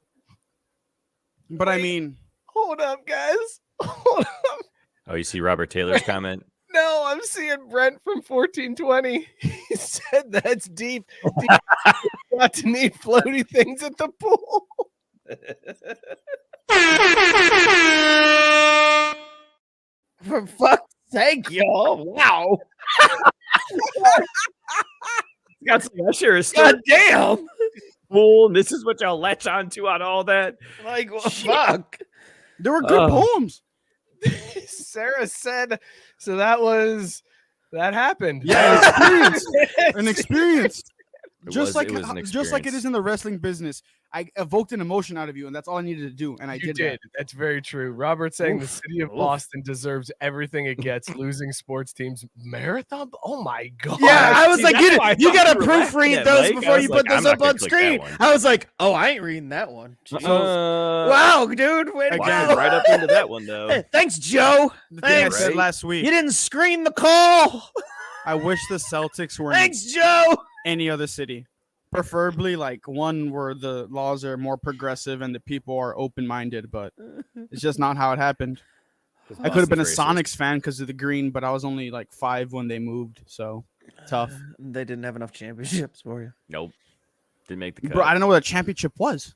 But I mean, hold up, guys. Hold up. Oh, you see Robert Taylor's comment? No, I'm seeing Brent from 1420. He said that's deep. Got to need floaty things at the pool. For fuck's sake, y'all. Wow. Got some Usher. God damn. Fool. This is what y'all latch on to on all that. Like, well, fuck. there were good poems. Sarah said, so that happened. Yeah, an experience. It Just was an just like it experience. is in the wrestling business. I evoked an emotion out of you, and that's all I needed to do, and I You did. did. That's very true. Robert saying the Oof. city of Boston deserves everything it gets. Losing sports teams marathon. Oh my God. Yeah, I was See, like, that's why I you thought gotta you were laughing proofread at those Mike. before I you was put like, those I'm up not on gonna click that screen. one. I was like, oh, I ain't reading that one. Wow, dude. Wait, Again, wow. right up into that one though. Hey, thanks, Joe. The thing I Thanks. said Right? last week. You didn't screen the call. I wish the Celtics were in Thanks, Joe. any other city, preferably like one where the laws are more progressive and the people are open-minded. But it's just not how it happened. I could have been a Sonics fan because of the green, but I was only like 5 when they moved. So tough. They didn't have enough championships for you. Nope. Didn't make the cut. Bro, I don't know what a championship was.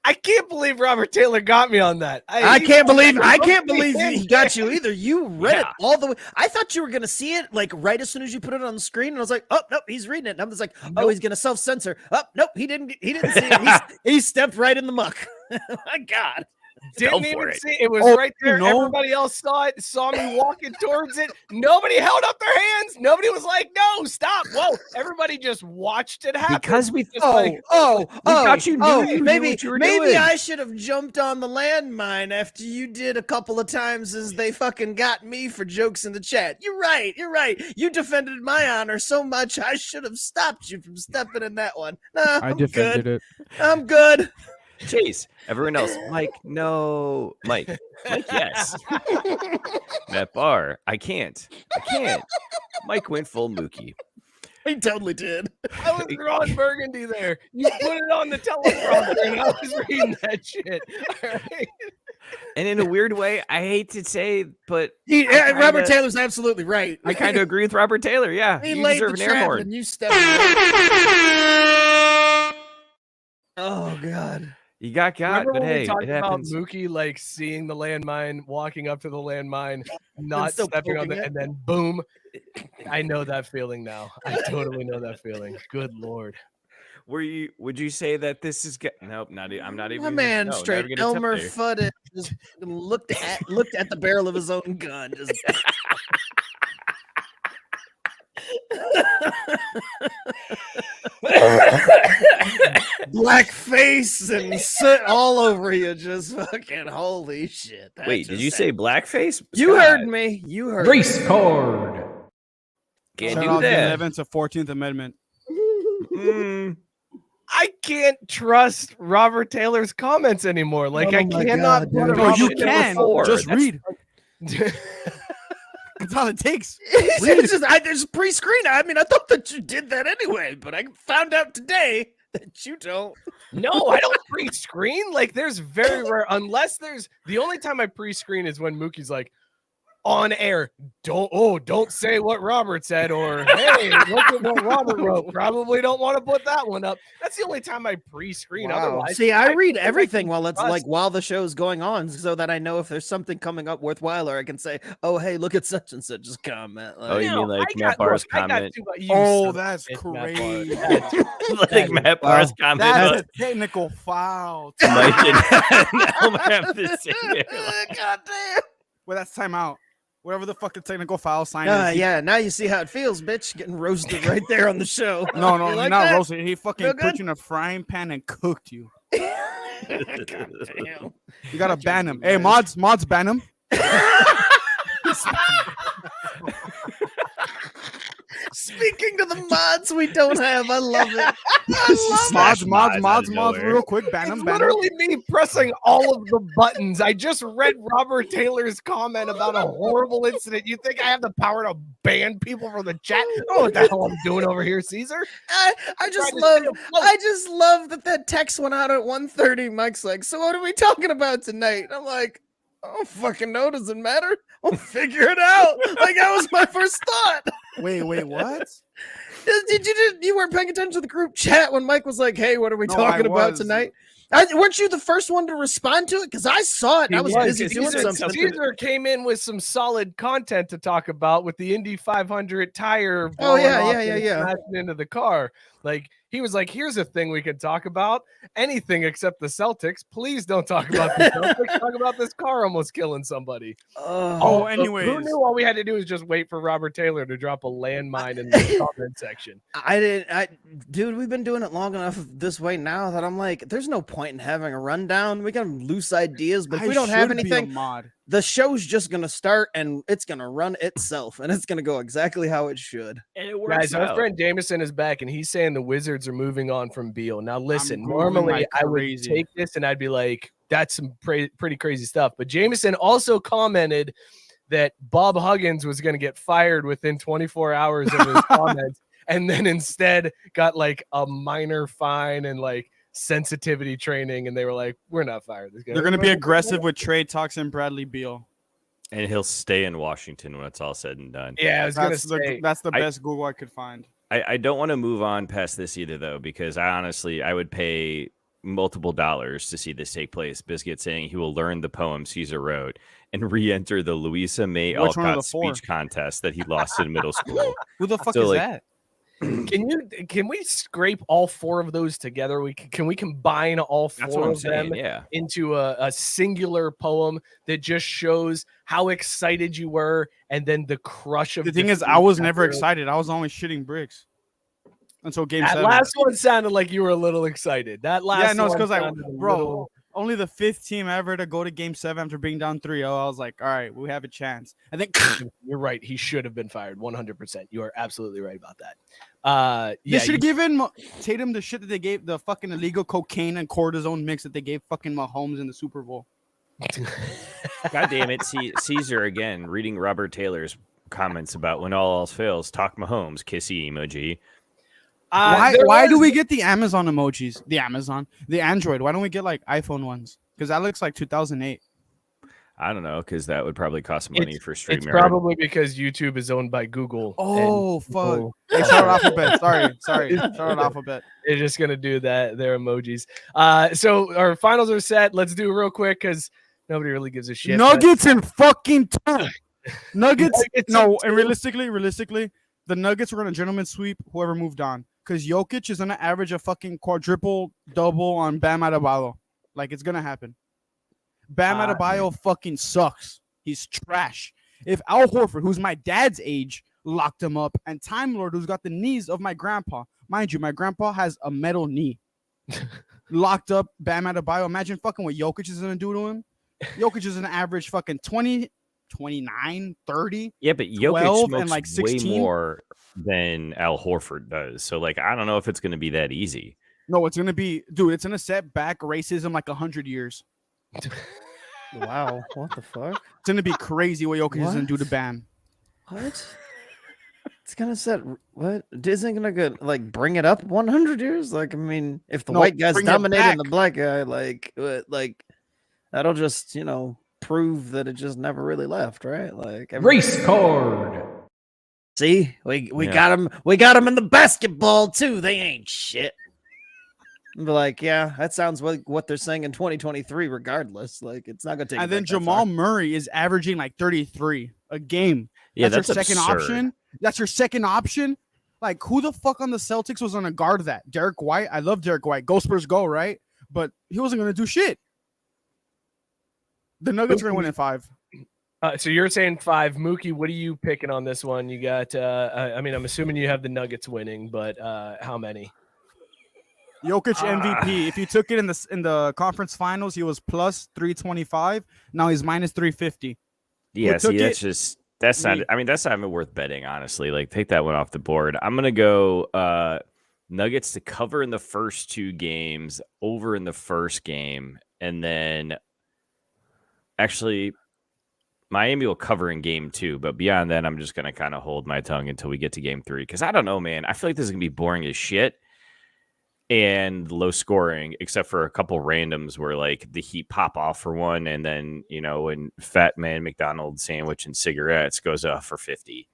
I can't believe Robert Taylor got me on that. I can't believe he got you either. You read it Yeah. all the way. I thought you were gonna see it like right as soon as you put it on the screen, and I was like, oh nope, he's reading it. And I'm just like, oh, he's gonna self-censor. Oh nope, he didn't see it. He stepped right in the muck. My God. Didn't Go for even it. see it. It was Oh, right there. no. Everybody else saw it, saw me walking towards it. Nobody held up their hands. Nobody was like, no, stop. Whoa. Everybody just watched it happen. Because we Just thought you knew you knew maybe what you were maybe doing. I should have jumped on the landmine after you did a couple of times as they fucking got me for jokes in the chat. You're right. You defended my honor so much I should have stopped you from stepping in that one. Nah, I'm good. it. I'm good. Chase, everyone else, Mike, no. Mike, yes. That bar, I can't. Mike went full Mookie. He totally did. I was Ron Burgundy there. You put it on the teleprompter and I was reading that shit. All right. And in a weird way, I hate to say, but Robert Taylor's absolutely right. I kind of agree with Robert Taylor. Yeah, He you laid deserve the an air trap horn. and you stepped in. Oh God. You got, Remember but when hey, we talked it about happens. Mookie like seeing the landmine, walking up to the landmine, not still stepping on poking it, it. and then boom. I know that feeling now. I totally know that feeling. Good Lord. Would you say that this is nope, I'm not even My man no, straight not even gonna Elmer attempt Fudd just looked at the barrel of his own gun. Just black face and soot all over you. Just fucking holy shit. That Wait, did just you say blackface? You Scott, heard me. You heard me. Race card. Can't Shout do out the that. 11th to 14th Amendment. I can't trust Robert Taylor's comments anymore. Like Oh I my cannot God, put dude. a No, you Robert Taylor can. before. Just That's- read. That's all it takes. I just pre-screen. I mean, I thought that you did that anyway, but I found out today that you don't. No, I don't pre-screen. Like there's very rare, unless there's the only time I pre-screen is when Mookie's like on air. Don't say what Robert said, or hey, look at what Robert wrote. Probably don't want to put that one up. That's the only time I pre-screen. Otherwise, See, I read I everything can while it's trust- like while the show's going on, so that I know if there's something coming up worthwhile, or I can say, "Oh, hey, look at such and such's comment." Oh, you No, mean like I Matt got- Barr's look, I got comment? too much- you Oh, son of a that's bitch, Matt crazy. Barr. That Like Matt Barr's comment. That's a technical foul. Mike and Elmer have to sit there. God damn. Well, that's timeout. Whatever the fuck the technical foul sign is. Yeah, now you see how it feels, bitch. Getting roasted right there on the show. No, You like not that? roasted. He fucking Feel put good? you in a frying pan and cooked you. God damn. You gotta ban him. Hey, mods, ban him. Speaking to the mods we don't have, I love it. I love Mods, it. real quick, ban It's him, ban him. literally me pressing all of the buttons. I just read Robert Taylor's comment about a horrible incident. You think I have the power to ban people from the chat? I don't know what the hell I'm doing over here, Caesar. I just love that text went out at 1:30. Mike's like, "So what are we talking about tonight?" I'm like, "I don't fucking know. Doesn't matter. I'll figure it out." Like that was my first thought. Wait, what? You weren't paying attention to the group chat when Mike was like, "Hey, what are we No, talking I about was. tonight?" Weren't you the first one to respond to it? Because I saw it and I was busy doing something. Caesar came in with some solid content to talk about with the Indy 500 tire. Oh, yeah, blowing off yeah, and yeah. smashing into the car. Like he was like, "Here's a thing we can talk about. Anything except the Celtics. Please don't talk about the Celtics. Talk about this car almost killing somebody." Oh, So anyways. who knew all we had to do was just wait for Robert Taylor to drop a landmine in the comment section? Dude, we've been doing it long enough this way now that I'm like, there's no point in having a rundown. We can have loose ideas, but if we don't have should be a anything, mod. the show's just gonna start and it's gonna run itself and it's gonna go exactly how it should. And it works Guys, our out. friend Jameson is back, and he's saying the Wizards are moving on from Beal. Now, listen, Googling normally like I would crazy. take this and I'd be like, that's some pretty crazy stuff. But Jameson also commented that Bob Huggins was going to get fired within 24 hours of his comments, and then instead got like a minor fine and like sensitivity training. And they were like, we're not fired. They're going to be aggressive with trade talks and Bradley Beal. And he'll stay in Washington when it's all said and done. Yeah, I was going to say. That's the best Google I could find. I don't want to move on past this either, though, because I would pay multiple dollars to see this take place. Biscuit saying he will learn the poem Caesar wrote and re-enter the Louisa May Which one of Alcott the four? speech contest that he lost in middle school. Who the fuck So, is like, that? Can we scrape all four of those together? Can we combine all That's four what I'm of them saying. Yeah. into a singular poem that just shows how excited you were, and then the crush of The thing is, defeat I was never after- excited. I was always shitting bricks until game That 7. last one sounded like you were a little excited. That last Yeah, no, it's one because sounded a bro, little- only the 5th team ever to go to game 7 after being down 3-0. I was like, all right, we have a chance. I think You're right. He should have been fired 100%. You are absolutely right about that. they Yeah, should have given Tatum the shit that they gave, the fucking illegal cocaine and cortisone mix that they gave fucking Mahomes in the Super Bowl. God damn it. Caesar again, reading Robert Taylor's comments about when all else fails, talk Mahomes, kissy emoji. Why do we get the Amazon emojis? The Android. Why don't we get like iPhone ones? Because that looks like 2008. I don't know, because that would probably cost money for StreamYard. It's probably because YouTube is owned by Google. Oh, fuck. Hey, shout out Alphabet. Sorry. Shout out Alphabet. They're just going to do that. Their emojis. So our finals are set. Let's do it real quick because nobody really gives a shit. Nuggets and fucking two. Nuggets. No, and realistically, the Nuggets were going to gentleman sweep whoever moved on. Because Jokic is going to average a fucking quadruple double on Bam Adebayo. Like, it's going to happen. Bam Adebayo fucking sucks. He's trash. If Al Horford, who's my dad's age, locked him up, and Time Lord, who's got the knees of my grandpa, mind you, my grandpa has a metal knee, locked up Bam Adebayo. Imagine fucking what Jokic is going to do to him. Jokic is an average fucking 20, 29, 30. Yeah, but Jokic smokes and like 16. way more than Al Horford does. So, like, I don't know if it's going to be that easy. No, it's going to be, dude, it's going to set back racism like 100 years. Wow, what the fuck? It's going to be crazy what Jokic is going to do to Bam. What? It's gonna set what? Isn't gonna go, like bring it up 100 years? Like, I mean, if the white guy's dominating the black guy, like that'll just prove that it just never really left, right? Like race card. See, we got him. We got him in the basketball too. They ain't shit. Be like, yeah, that sounds like what they're saying in 2023. Regardless, like it's not gonna take. And then Jamal Murray is averaging like 33 a game. Yeah, that's your second absurd. option. That's your second option. Like, who the fuck on the Celtics was going to guard that? Derek White. I love Derek White. Go Spurs, go, right? But he wasn't going to do shit. The Nuggets are going to win in 5. So you're saying 5. Mookie, what are you picking on this one? You got. I mean, I'm assuming you have the Nuggets winning, but how many? Jokic MVP. If you took it in the conference finals, he was plus 325. Now he's minus 350. Yeah, see, that's not even worth betting, honestly. Like, take that one off the board. I'm gonna go Nuggets to cover in the first 2 games, over in the first game, and then actually Miami will cover in game 2. But beyond that, I'm just gonna kind of hold my tongue until we get to game 3 because I don't know, man. I feel like this is gonna be boring as shit and low scoring, except for a couple randoms where like the Heat pop off for one, and then when Fat Man McDonald's sandwich and cigarettes goes off for 50.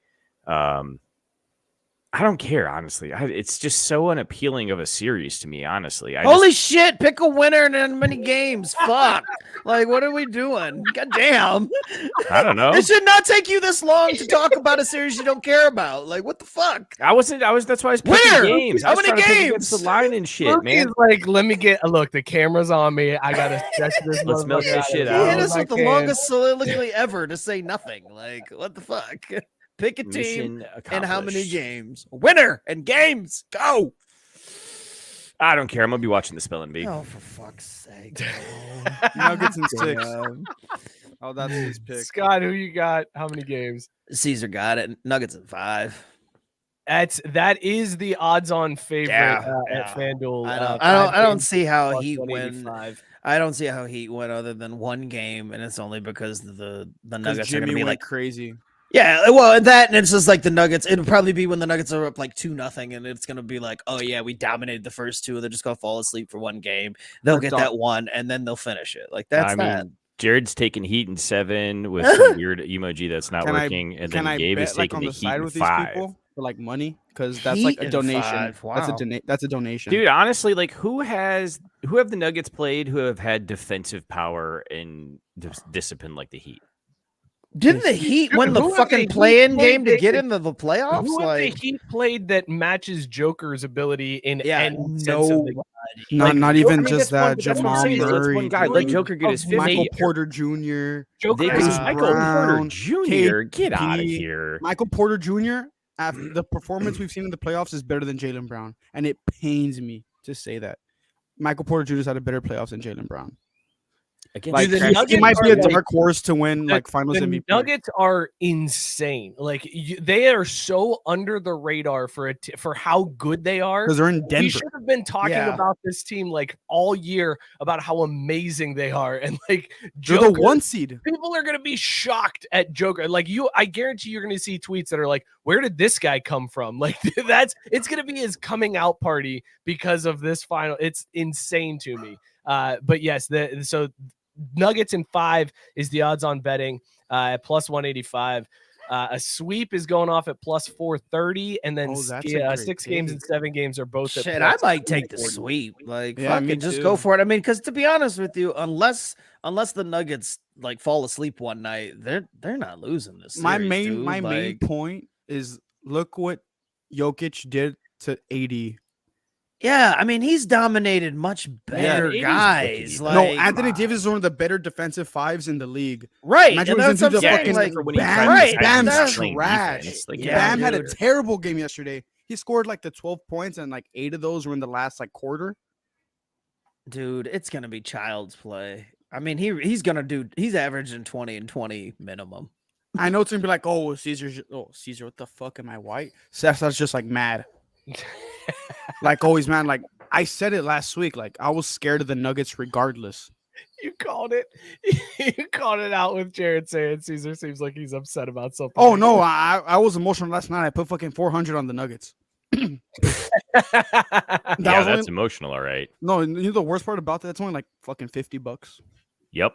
I don't care, honestly. It's just so unappealing of a series to me, honestly. Holy shit! Pick a winner in as many games. Fuck! Like, what are we doing? God damn! I don't know. It should not take you this long to talk about a series you don't care about. Like, what the fuck? That's why I was picking games. How many games? The line and shit, man. Like, let me get a look. The camera's on me. I gotta stretch this. Let's milk this shit He out. hit us with the longest soliloquy ever to say nothing. Like, what the fuck? Pick a team and how many games. Winner and games. Go. I don't care. I'm going to be watching the spelling bee. Oh, for fuck's sake. Nuggets in 6. Oh, that's his pick. Scott, who you got? How many games? Caesar got it. Nuggets in 5. That is the odds-on favorite at FanDuel. I don't see how Heat win. I don't see how Heat win other than one game, and it's only because the Nuggets are going to be like crazy. Yeah, well, and it's just like the Nuggets. It'll probably be when the Nuggets are up like 2-0, and it's gonna be like, oh yeah, we dominated the first 2. They're just gonna fall asleep for one game. They'll get that one, and then they'll finish it. Like that's that. Jared's taking Heat in 7 with some weird emoji that's not working, and then Gabe is taking the Heat in 5 for like money because that's like a donation. Wow. That's a donation, dude. Honestly, like who have the Nuggets played who have had defensive power and discipline like the Heat? Didn't the Heat win the fucking play-in game to get into the playoffs? Who have the Heat played that matches Joker's ability in any sense of the not even just that. Jamal Murray, one guy like Joker get his 50. Michael Porter Jr. Michael Porter Jr. Get out of here. Michael Porter Jr. After the performance we've seen in the playoffs is better than Jaylen Brown, and it pains me to say that Michael Porter Jr. has had a better playoffs than Jaylen Brown. Like, he might be a dark horse to win like finals MVP. The Nuggets are insane. Like they are so under the radar for how good they are. Because they're in Denver. We should have been talking about this team like all year about how amazing they are, and like Joker, they're the 1 seed. People are gonna be shocked at Joker. Like I guarantee you're gonna see tweets that are like, "Where did this guy come from?" Like it's gonna be his coming out party because of this final. It's insane to me. But yes, so Nuggets in 5 is the odds on betting at plus 185. A sweep is going off at plus 430, and then 6 games and 7 games are both at shit. I might take the sweep. Like, fucking just go for it. I mean, because to be honest with you, unless the Nuggets like fall asleep one night, they're not losing this series, my main point is look what Jokic did to AD. Yeah, I mean, he's dominated much better guys. Like, no, Anthony Davis is one of the better defensive 5s in the league. Right. Imagine and that's fucking like, Bam's trash. Like, Bam had a terrible game yesterday. He scored like the 12 points, and like 8 of those were in the last like quarter. Dude, it's gonna be child's play. I mean, he's averaging 20 and 20 minimum. I know it's gonna be like, oh, Caesar, what the fuck am I white? Seth's just like mad. Like always, man. Like I said it last week. Like I was scared of the Nuggets regardless. You called it. You called it out with Jared saying Caesar seems like he's upset about something. Oh no, I was emotional last night. I put fucking 400 on the Nuggets. That's emotional, all right. No, you know the worst part about that? It's only like fucking $50. Yep.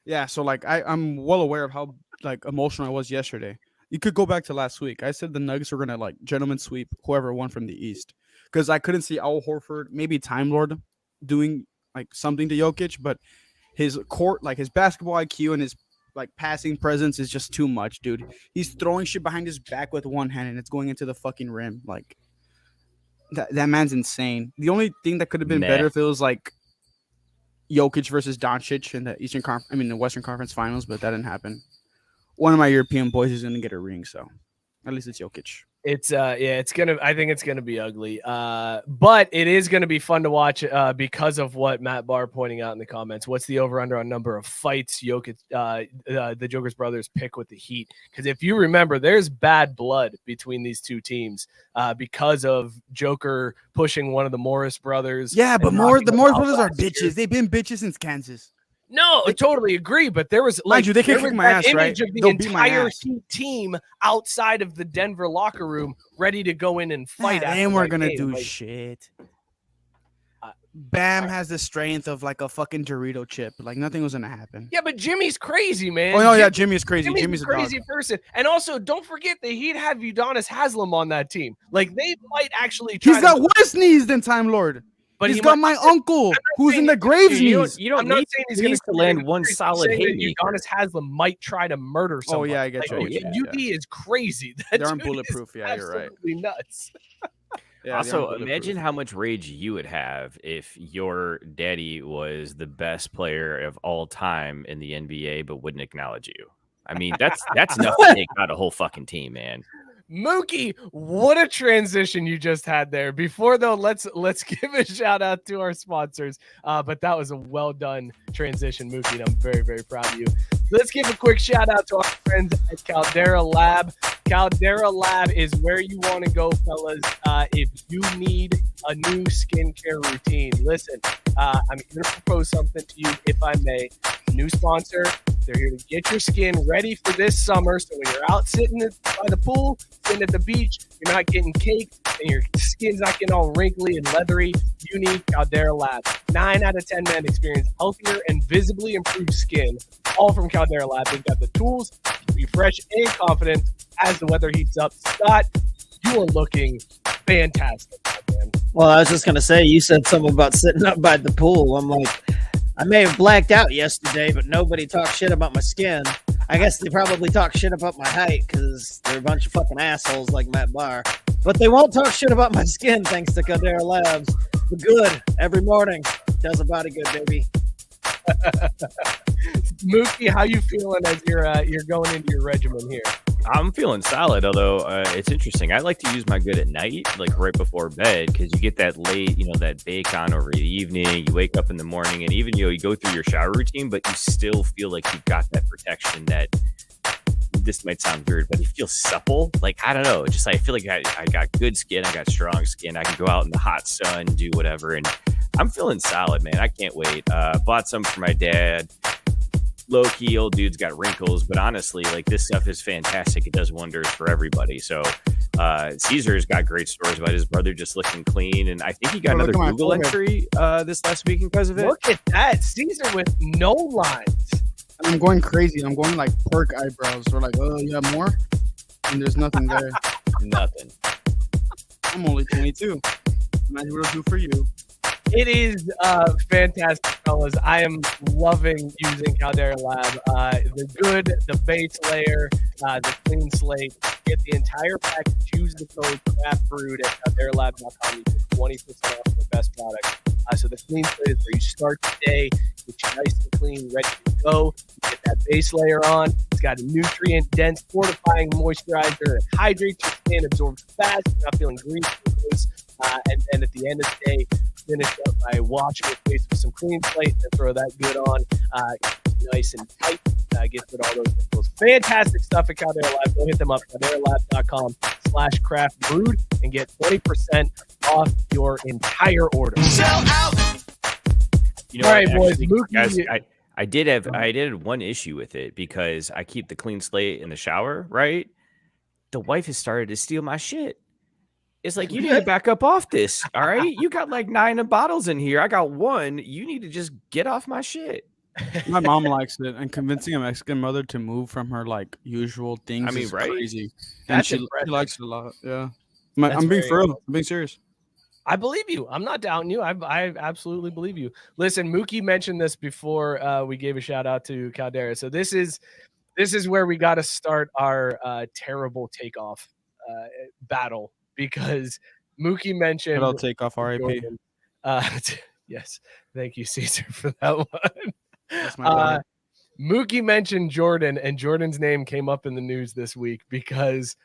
Yeah, so like I'm well aware of how like emotional I was yesterday. You could go back to last week. I said the Nuggets were gonna like gentleman sweep whoever won from the East because I couldn't see Al Horford, maybe Time Lord, doing like something to Jokic, but his court, like his basketball IQ and his like passing presence is just too much, dude. He's throwing shit behind his back with one hand and it's going into the fucking rim. Like that man's insane. The only thing that could have been better if it was like Jokic versus Doncic in the the Western Conference Finals, but that didn't happen. One of my European boys is going to get a ring, so at least it's Jokic. It's I think it's gonna be ugly. But it is gonna be fun to watch because of what Matt Barr pointing out in the comments. What's the over under on number of fights Jokic, the Joker's brothers pick with the Heat? Because if you remember, there's bad blood between these two teams because of Joker pushing one of the Morris brothers. Yeah, but the Morris brothers are bitches. They've been bitches since Kansas. No, I totally agree, but there was like they can kick my ass, right? Of the entire Heat team outside of the Denver locker room, ready to go in and fight. And we're gonna do shit. Bam has the strength of like a fucking Dorito chip. Like nothing was gonna happen. Yeah, but Jimmy's crazy, man. Oh no, yeah, Jimmy's crazy. Jimmy's a crazy person. And also, don't forget the Heat had Udonis Haslem on that team. Like they might actually. He's got worse knees than Time Lord. But he's got my uncle who's in the Graves knees. I'm not saying he's going to land one solid hit. Udonis Haslem might try to murder someone. Oh yeah, I get you. UD is crazy. They aren't bulletproof. Yeah, you're right. Nuts. Yeah, also, imagine how much rage you would have if your daddy was the best player of all time in the NBA, but wouldn't acknowledge you. I mean, that's enough to take out a whole fucking team, man. Mookie, what a transition you just had there. Before though, let's give a shout out to our sponsors. But that was a well done transition, Mookie, and I'm very, very proud of you. Let's give a quick shout out to our friends at Caldera Lab. Caldera Lab is where you want to go, fellas. If you need a new skincare routine, listen, I'm here to propose something to you, if I may. New sponsor. They're here to get your skin ready for this summer. So when you're out sitting by the pool, sitting at the beach, you're not getting caked and your skin's not getting all wrinkly and leathery. You need Caldera Labs. 9 out of 10 men experience healthier and visibly improved skin, all from Caldera Labs. They've got the tools to be fresh and confident as the weather heats up. Scott, you are looking fantastic, man. Well, I was just going to say, you said something about sitting up by the pool. I'm like, I may have blacked out yesterday, but nobody talked shit about my skin. I guess they probably talk shit about my height because they're a bunch of fucking assholes like Matt Barr. But they won't talk shit about my skin thanks to Caldera Labs. The good every morning does a body good, baby. Mookie, how you feeling as you're going into your regimen here? I'm feeling solid, although it's interesting. I like to use my good at night, like right before bed, because you get that late, that bake-on over the evening. You wake up in the morning, and even you go through your shower routine, but you still feel like you've got that protection that. This might sound weird, but it feels supple. Like, I don't know. Just I feel like I got good skin. I got strong skin. I can go out in the hot sun, do whatever. And I'm feeling solid, man. I can't wait. Bought some for my dad. low key old dude's got wrinkles, but honestly, like this stuff is fantastic. It does wonders for everybody. So Caesar's got great stories about his brother just looking clean, and I think he got another Google entry this last week because of it. Look at that, Caesar with no lines. I'm going crazy. I'm going like pork eyebrows. We're like, oh, you have more? And there's nothing there. Nothing. I'm only 22. Imagine what I'll do for you. It is fantastic, fellas. I am loving using Caldera Lab. The good, the base layer, the clean slate. Get the entire package. Use the code CraftBrewed at calderalab.com. You get 20% off the best product. So the clean slate is where you start the day. Get you nice and clean, ready to go. You get that base layer on. It's got a nutrient-dense, fortifying moisturizer that hydrates your skin, absorbs fast. You're not feeling greasy. And then at the end of the day, finish up by washing your face with some clean slate and then throw that good on. Nice and tight. Get rid of all those wrinkles. Fantastic stuff at Caldera Lab. Go hit them up, calderalab.com/craftbrewed and get 20% off your entire order. Sell out. You know, all right, boys. Guys, I did have one issue with it because I keep the clean slate in the shower, right? The wife has started to steal my shit. It's like, you need to back up off this, all right? You got like 9 bottles in here. I got 1. You need to just get off my shit. My mom likes it, and convincing a Mexican mother to move from her like usual things is crazy. And she likes it a lot. Yeah, I'm being for real. I'm being serious. I believe you. I'm not doubting you. I absolutely believe you. Listen, Mookie mentioned this before we gave a shout out to Caldera. So this is where we got to start our terrible takeoff battle, because Mookie mentioned. But I'll take off RIP. Yes, thank you, Caesar, for that one. Mookie mentioned Jordan, and Jordan's name came up in the news this week because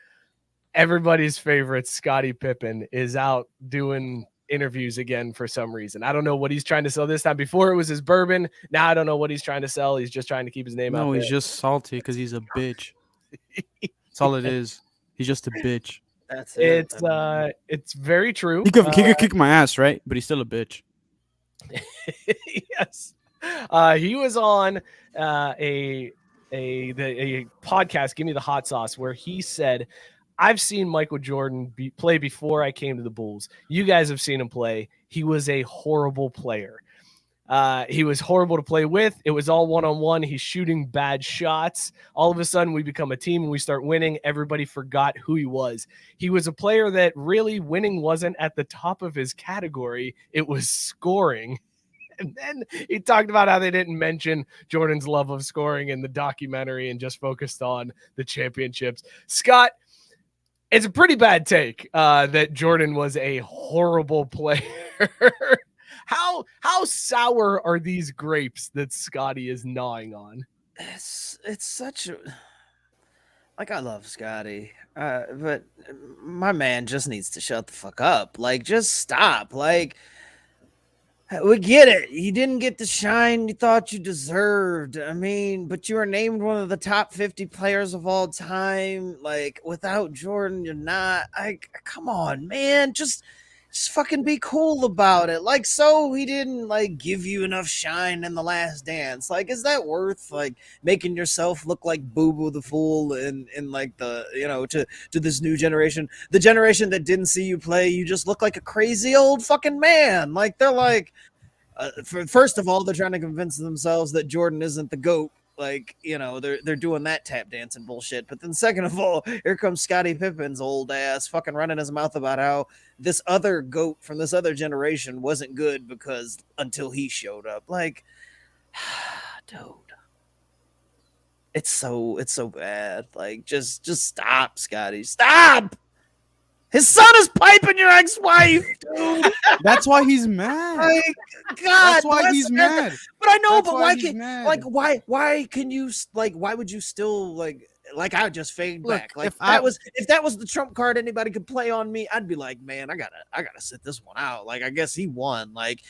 everybody's favorite Scottie Pippen is out doing interviews again for some reason. I don't know what he's trying to sell this time. Before it was his bourbon. Now I don't know what he's trying to sell. He's just trying to keep his name out. No, he's just salty because he's a bitch. That's all it is. He's just a bitch. That's it. It's very true. He could kick my ass, right? But he's still a bitch. Yes. He was on a podcast, Give Me the Hot Sauce, where he said, I've seen Michael Jordan play before I came to the Bulls. You guys have seen him play. He was a horrible player. He was horrible to play with. It was all one-on-one. He's shooting bad shots. All of a sudden, we become a team and we start winning. Everybody forgot who he was. He was a player that really winning wasn't at the top of his category. It was scoring. And then he talked about how they didn't mention Jordan's love of scoring in the documentary and just focused on the championships. Scott, it's a pretty bad take that Jordan was a horrible player. How sour are these grapes that Scottie is gnawing on? It's such a, like, I love Scottie, but my man just needs to shut the fuck up. Like, just stop. Like, we get it. You didn't get the shine you thought you deserved. I mean, but you were named one of the top 50 players of all time. Like, without Jordan, you're not. Come on, man. Just fucking be cool about it. Like, so he didn't like give you enough shine in The Last Dance. Like, is that worth like making yourself look like Boo Boo the Fool in like the, you know, to this new generation, the generation that didn't see you play? You just look like a crazy old fucking man. Like, they're like, first of all, they're trying to convince themselves that Jordan isn't the GOAT. Like, you know, they're doing that tap dancing bullshit. But then second of all, here comes Scottie Pippen's old ass fucking running his mouth about how this other GOAT from this other generation wasn't good because until he showed up. Like, dude, it's so bad. Like, just stop, Scottie. Stop! His son is piping your ex-wife, dude. That's why he's mad. Like, God, that's why he's mad. But I know, That's but why why he's can mad. like why can you like why would you still like I would just fade Look, back? Like if that was the trump card anybody could play on me, I'd be like, man, I gotta sit this one out. Like, I guess he won. Like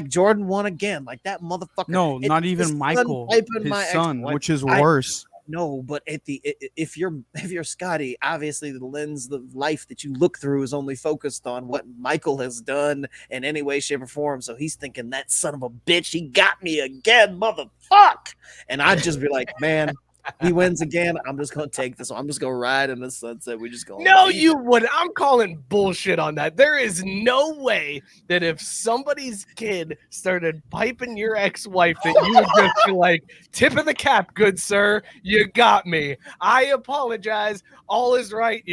Jordan won again. Like that motherfucker. No, not even Michael, his son, which is worse. No, but if you're Scottie, obviously the lens of life that you look through is only focused on what Michael has done in any way, shape, or form. So he's thinking, that son of a bitch, he got me again, motherfuck. And I'd just be like, man, he wins again. I'm just gonna take this. I'm just gonna ride in the sunset. We just go. No, you would. I'm calling bullshit on that. There is no way that if somebody's kid started piping your ex-wife, that you would just be like, tip of the cap, good sir. You got me. I apologize. All is right.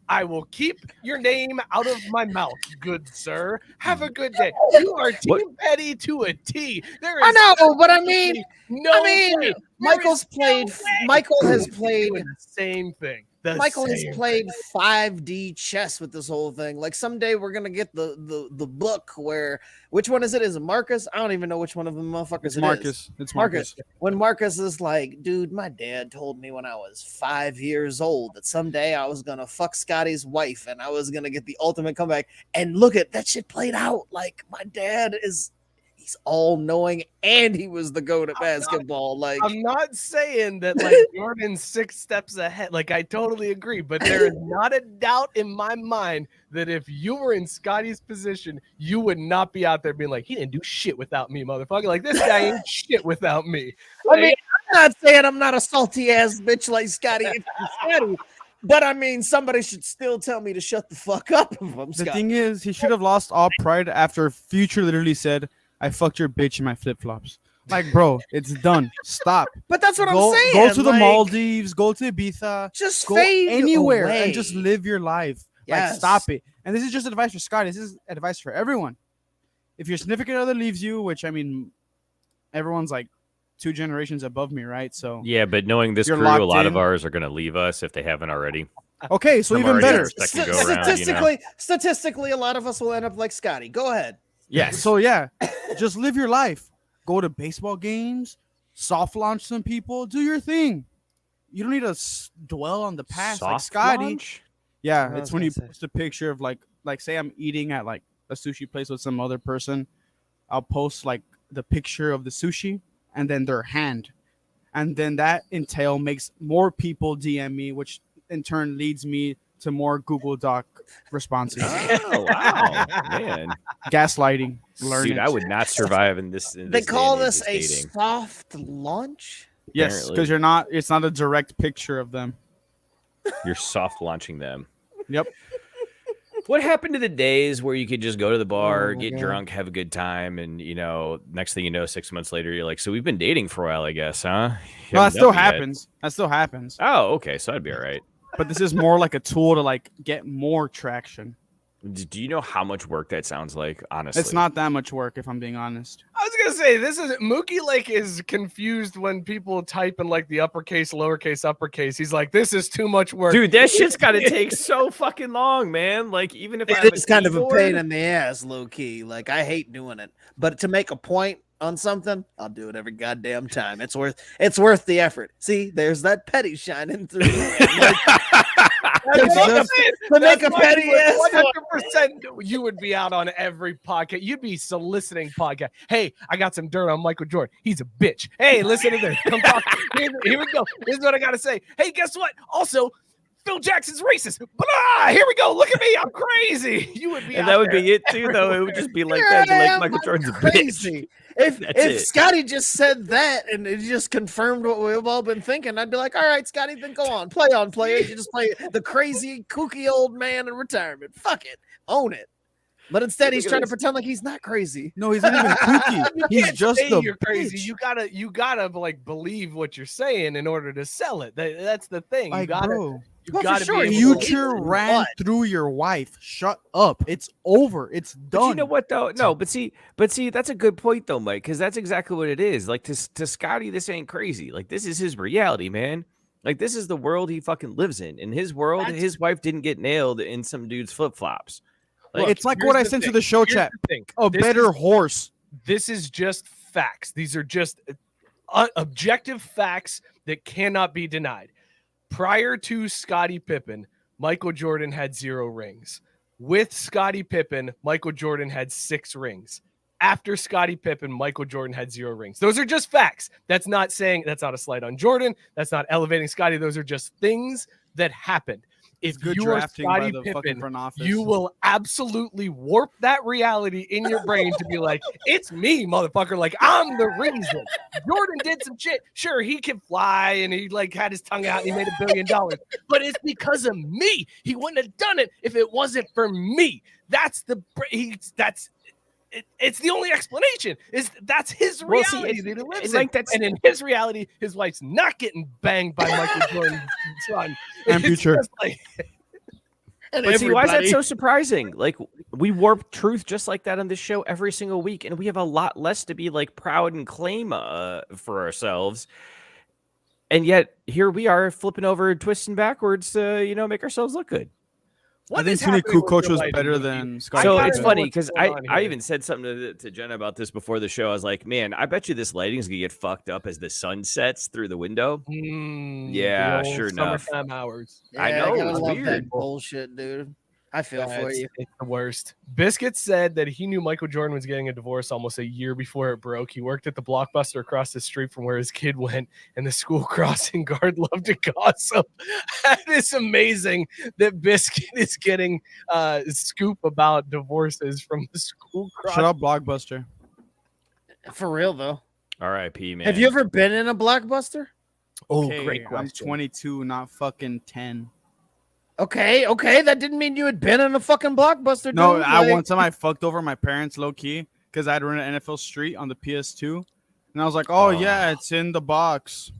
I will keep your name out of my mouth, good sir. Have a good day. You are Team Petty to a T. I know, but I mean, way. Michael has played the same thing. Michael has played 5D chess with this whole thing. Like someday we're gonna get the book where, which one is it? Is it Marcus? I don't even know which one of them motherfuckers Marcus. It's Marcus. When Marcus is like, dude, my dad told me when I was 5 years old that someday I was gonna fuck Scottie's wife and I was gonna get the ultimate comeback. And look at that shit played out. Like my dad is. He's all knowing, and he was the GOAT at basketball. I'm not saying that Jordan's 6 steps ahead. Like I totally agree, but there is not a doubt in my mind that if you were in Scottie's position, you would not be out there being like, he didn't do shit without me, motherfucker. Like this guy ain't shit without me. I mean, I'm not saying I'm not a salty ass bitch like Scottie. But I mean, somebody should still tell me to shut the fuck up. The thing is, he should have lost all pride after Future literally said, I fucked your bitch in my flip-flops. Like, bro, it's done. Stop. But that's what I'm saying. Go to the Maldives, go to Ibiza, just go fade anywhere away. and just live your life. Yes. Like, stop it. And this is just advice for Scottie. This is advice for everyone. If your significant other leaves you, which I mean, everyone's like 2 generations above me, right? So yeah, but knowing this crew, a lot of ours are going to leave us if they haven't already. Okay, so even better. Statistically, a lot of us will end up like Scottie. Go ahead. Yeah. So yeah, just live your life. Go to baseball games, soft launch some people, do your thing. You don't need to dwell on the past like Scottie. Launch? Yeah, it's when you post a picture of like say I'm eating at like a sushi place with some other person. I'll post like the picture of the sushi and then their hand. And then that makes more people DM me, which in turn leads me to more Google Doc responses. Oh, wow. Man. Gaslighting. Dude, I would not survive in this. They call this a soft launch? Yes, because it's not a direct picture of them. You're soft launching them. Yep. What happened to the days where you could just go to the bar, get drunk, have a good time, and, next thing you know, 6 months later, you're like, so we've been dating for a while, I guess, huh? No, that still happens. That still happens. Oh, okay. So I'd be all right. But this is more like a tool to like get more traction. Do you know how much work that sounds like? Honestly, it's not that much work if I'm being honest. I was gonna say Mookie is confused when people type in like the uppercase, lowercase, uppercase. He's like, this is too much work, dude. That shit's gotta take so fucking long, man. Like even if it's kind of a pain in the ass, low key. Like I hate doing it, but to make a point on something, I'll do it every goddamn time. It's worth the effort. See, there's that petty shining through. To make a petty ass. 100%, you would be out on every podcast. You'd be soliciting podcast. Hey, I got some dirt on Michael Jordan. He's a bitch. Hey, listen to this. Come talk. Here we go. This is what I gotta say. Hey, guess what? Also, Phil Jackson's racist. Blah! Here we go. Look at me. I'm crazy. You would be. And that would be it too, though. It would just be like that. Like Michael Jordan's a bitch. If Scottie just said that and it just confirmed what we've all been thinking, I'd be like, all right, Scottie, then go on. Play on, player. You just play the crazy, kooky old man in retirement. Fuck it. Own it. But instead, he's trying to pretend like he's not crazy. No, he's not even kooky. He's just you're crazy. You gotta like believe what you're saying in order to sell it. That's the thing. Like, you Well, gotta sure. be Future ran through your wife. Shut up. It's over. It's done. But you know what though? No, but see, that's a good point though, Mike, because that's exactly what it is. Like to Scottie, this ain't crazy. Like this is his reality, man. Like this is the world he fucking lives in. In his world, his wife didn't get nailed in some dude's flip-flops. Like, it's like what I sent to the show chat. A better horse. This is just facts. These are just objective facts that cannot be denied. Prior to Scottie Pippen, Michael Jordan had 0 rings. With Scottie Pippen, Michael Jordan had 6 rings. After Scottie Pippen, Michael Jordan had 0 rings. Those are just facts. That's not a slight on Jordan. That's not elevating Scottie. Those are just things that happened. If you are Scottie Pippen, you will absolutely warp that reality in your brain to be like, it's me, motherfucker. Like, I'm the reason. Jordan did some shit. Sure, he can fly and he like had his tongue out and he made $1 billion. But it's because of me. He wouldn't have done it if it wasn't for me. It's the only explanation. That's his reality that he lives in. And in his reality, his wife's not getting banged by Michael Jordan's son. And future. But see, why is that so surprising? Like, we warp truth just like that on this show every single week, and we have a lot less to be like proud and claim for ourselves. And yet here we are flipping over, twisting backwards to make ourselves look good. I think Tony Kukoc was better than Scottie. So it's funny because I even said something to Jenna about this before the show. I was like, man, I bet you this lighting is going to get fucked up as the sun sets through the window. Yeah, sure enough. Summertime hours. Yeah, I know. I It's love weird. that bullshit, dude. I feel for you. It's the worst. Biscuit said that he knew Michael Jordan was getting a divorce almost a year before it broke. He worked at the Blockbuster across the street from where his kid went, and the school crossing guard loved to gossip. That is amazing that Biscuit is getting a scoop about divorces from the school crossing. Shut up, Blockbuster. For real, though. R.I.P., man. Have you ever been in a Blockbuster? Okay, Great question. I'm 22, not fucking 10. Okay. That didn't mean you had been in a fucking Blockbuster. No, dude. one time I fucked over my parents low key because I'd run an NFL Street on the PS2, and I was like, "Oh yeah, it's in the box."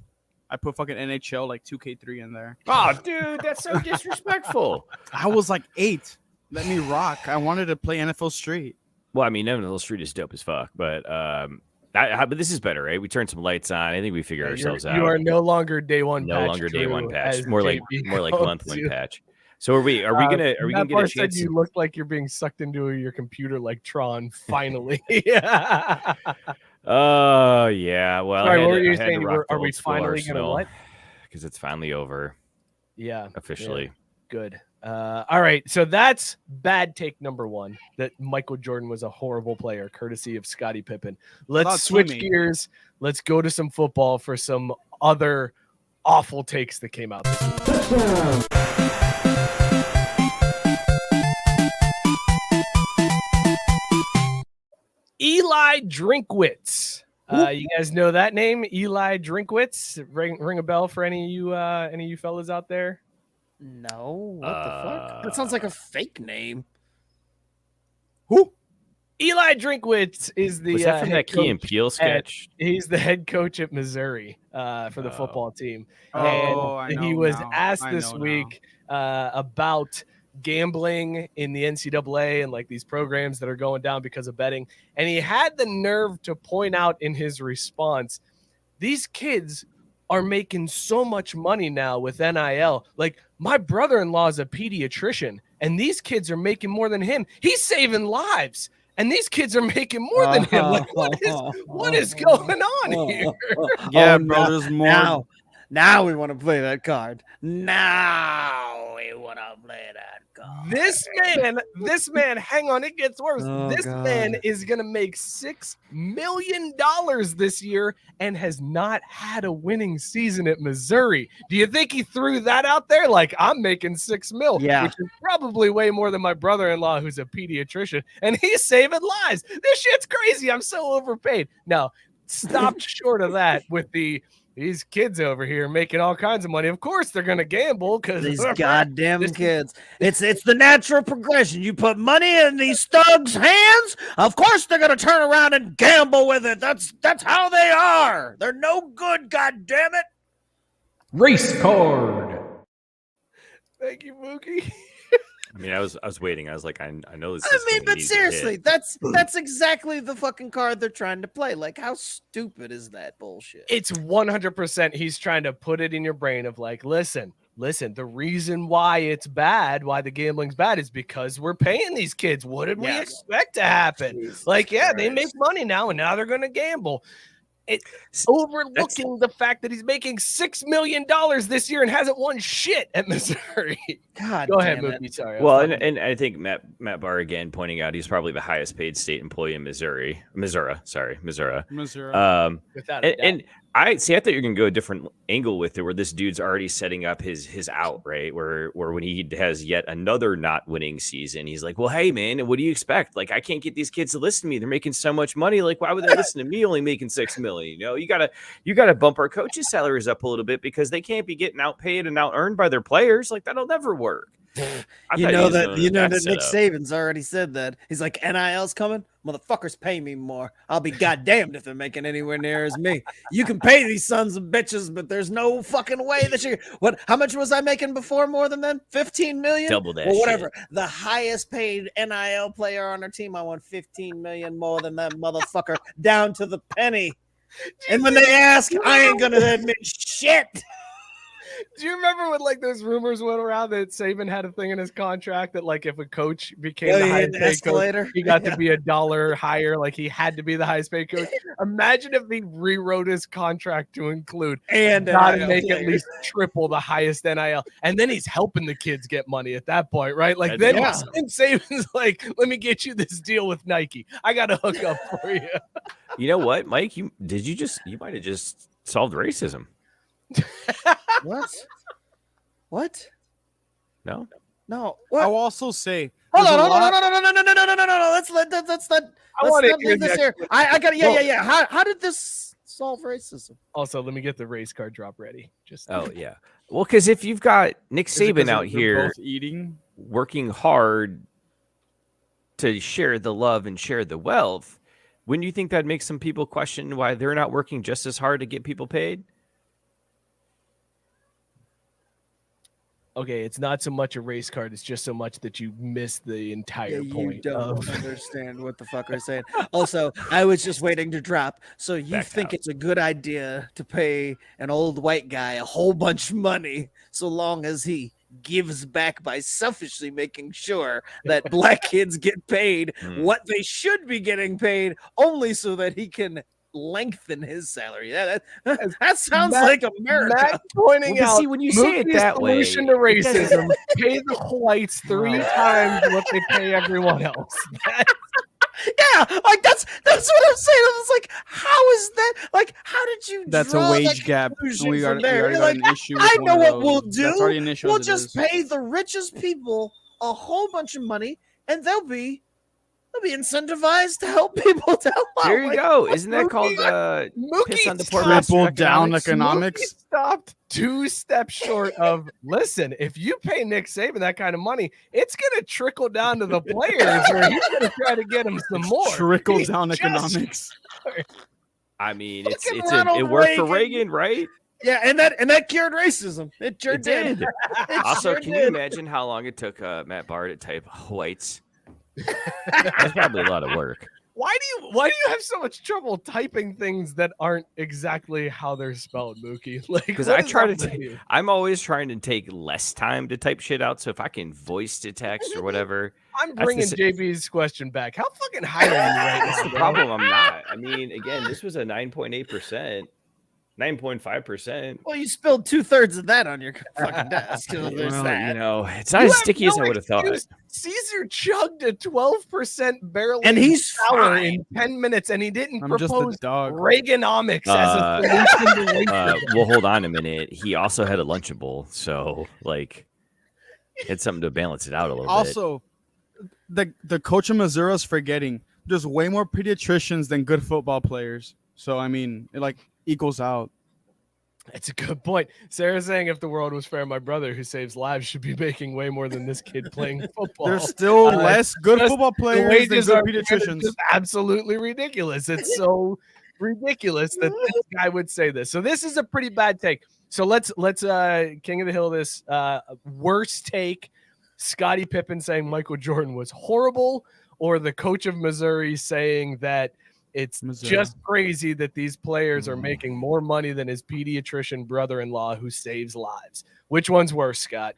I put fucking NHL like 2K3 in there. Oh, dude, that's so disrespectful. I was like 8. Let me rock. I wanted to play NFL Street. Well, I mean, NFL Street is dope as fuck, but but this is better, right? We turned some lights on. I think we figure ourselves out. You are no longer day one. No patch longer day crew, one patch. as More like JB month one calls patch. So are we gonna get a part said chance? you look like you're being sucked into your computer like Tron. Finally. Oh yeah. Well, Sorry, what were you saying? Are we finally gonna what? Because it's finally over. Yeah. Officially. Yeah. Good. All right. So that's bad take number 1, that Michael Jordan was a horrible player, courtesy of Scottie Pippen. Let's switch gears. Let's go to some football for some other awful takes that came out this week. Eliah Drinkwitz. You guys know that name, Eliah Drinkwitz? Ring a bell for any of you fellas out there? No, what the fuck? That sounds like a fake name. Who? Eliah Drinkwitz is the Was that from that Key and Peele sketch? He's the head coach at Missouri for the football team. I know he was now. asked this week about gambling in the NCAA and like these programs that are going down because of betting. And he had the nerve to point out in his response, these kids are making so much money now with NIL. Like, my brother-in-law is a pediatrician, and these kids are making more than him. He's saving lives, and these kids are making more than him. Like, what is going on here? Yeah, bro, there's more. Now we want to play that card. Now we want to play that card. This man, hang on, it gets worse. Man is going to make $6 million this year and has not had a winning season at Missouri. Do you think he threw that out there? Like, I'm making $6 million, which is probably way more than my brother-in-law, who's a pediatrician, and he's saving lives. This shit's crazy. I'm so overpaid. No, stopped short of that with these kids over here making all kinds of money. Of course, they're going to gamble because these goddamn kids. It's the natural progression. You put money in these thugs' hands, of course they're going to turn around and gamble with it. That's how they are. They're no good, goddamn it. Race card. Thank you, Mookie. I mean, I was waiting. I was like, I know this. But seriously, that's exactly the fucking card they're trying to play. Like, how stupid is that bullshit? It's 100%. He's trying to put it in your brain of like, listen. The reason why it's bad, why the gambling's bad, is because we're paying these kids. What did we expect to happen? Jesus like, yeah, Christ. they make money now, and now they're going to gamble. overlooking the fact that he's making $6 million this year and hasn't won shit at Missouri. God, go ahead, Mookie. Sorry. Well, and I think Matt Barr again pointing out he's probably the highest paid state employee in Missouri. Without a doubt. I thought you were gonna go a different angle with it, where this dude's already setting up his out, right? Where when he has yet another not winning season, he's like, well, hey man, what do you expect? Like, I can't get these kids to listen to me. They're making so much money. Like, why would they listen to me only making $6 million? You know, you gotta bump our coaches' salaries up a little bit because they can't be getting outpaid and out earned by their players. Like, that'll never work. You know that Nick Saban's already said that. He's like, NIL's coming, motherfuckers pay me more. I'll be goddamned if they're making anywhere near as me. You can pay these sons of bitches, but there's no fucking way that you. What? How much was I making before? More than that? 15 million. Double that. Well, whatever. Shit. The highest paid NIL player on our team, I want 15 million more than that motherfucker, down to the penny. And when they ask, I ain't gonna admit shit. Do you remember when like those rumors went around that Saban had a thing in his contract that like if a coach became the highest paid coach, he got to be $1 higher, like he had to be the highest paid coach? Imagine if he rewrote his contract to include and gotta make at least triple the highest NIL, and then he's helping the kids get money at that point, right? Like then Saban's like, let me get you this deal with Nike. I got to hook up for you. You know what, Mike? You might have just solved racism. What? No. What? I'll also say. Hold on. No. Let's not leave this here. I got. Yeah. How did this solve racism? Also, let me get the race card drop ready. Yeah. Well, because if you've got Nick Saban out here eating, working hard to share the love and share the wealth, wouldn't you think that makes some people question why they're not working just as hard to get people paid? Okay, it's not so much a race card. It's just so much that you miss the entire point. You don't understand what the fuck I'm saying. Also, I was just waiting to drop. So you think it's a good idea to pay an old white guy a whole bunch of money so long as he gives back by selfishly making sure that black kids get paid what they should be getting paid, only so that he can lengthen his salary. That sounds like America. Matt pointing out, see, when you say it that way, solution to racism: pay the whites 3 times what they pay everyone else. Yeah, like that's what I'm saying. I was like, how is that? Like, how did you? That's draw a wage gap. We already got an issue. I know what we'll do. That's already an issue. We'll just pay the richest people a whole bunch of money, and they'll be incentivized to help people to help out. There you go. Isn't that called piss on the poor triple down economics? Stopped 2 steps short of listen. If you pay Nick Saban that kind of money, it's gonna trickle down to the players, or he's gonna try to get them some more. Trickle down economics. I mean, it worked for Reagan, right? Yeah, and that cured racism. It sure did. Also, can you imagine how long it took Matt Barr to type whites? That's probably a lot of work. Why do you have so much trouble typing things that aren't exactly how they're spelled, Mookie? Like, because I'm always trying to take less time to type shit out. So if I can voice to text or whatever, I'm bringing JB's question back. How fucking high are you right now? That's the problem. I'm not. I mean, again, this was a 9.8%. 9.5%. Well, you spilled 2/3 of that on your fucking desk. There's that. You know, it's not as sticky as I would have thought. Caesar chugged a 12% barrel, and he's sour in 10 minutes, and he didn't propose Reaganomics as a solution to well, hold on a minute. He also had a Lunchable, so like, it's something to balance it out a little bit. Also, the coach of Missouri is forgetting there's way more pediatricians than good football players. So I mean, it like equals out. That's a good point. Sarah's saying if the world was fair, my brother who saves lives should be making way more than this kid playing football. There's still less good football players than good pediatricians. Just absolutely ridiculous. It's so ridiculous that this guy would say this. So this is a pretty bad take. So let's King of the Hill this worst take. Scottie Pippen saying Michael Jordan was horrible, or the coach of Missouri saying that it's just crazy that these players are making more money than his pediatrician brother-in-law who saves lives. Which one's worse, Scott?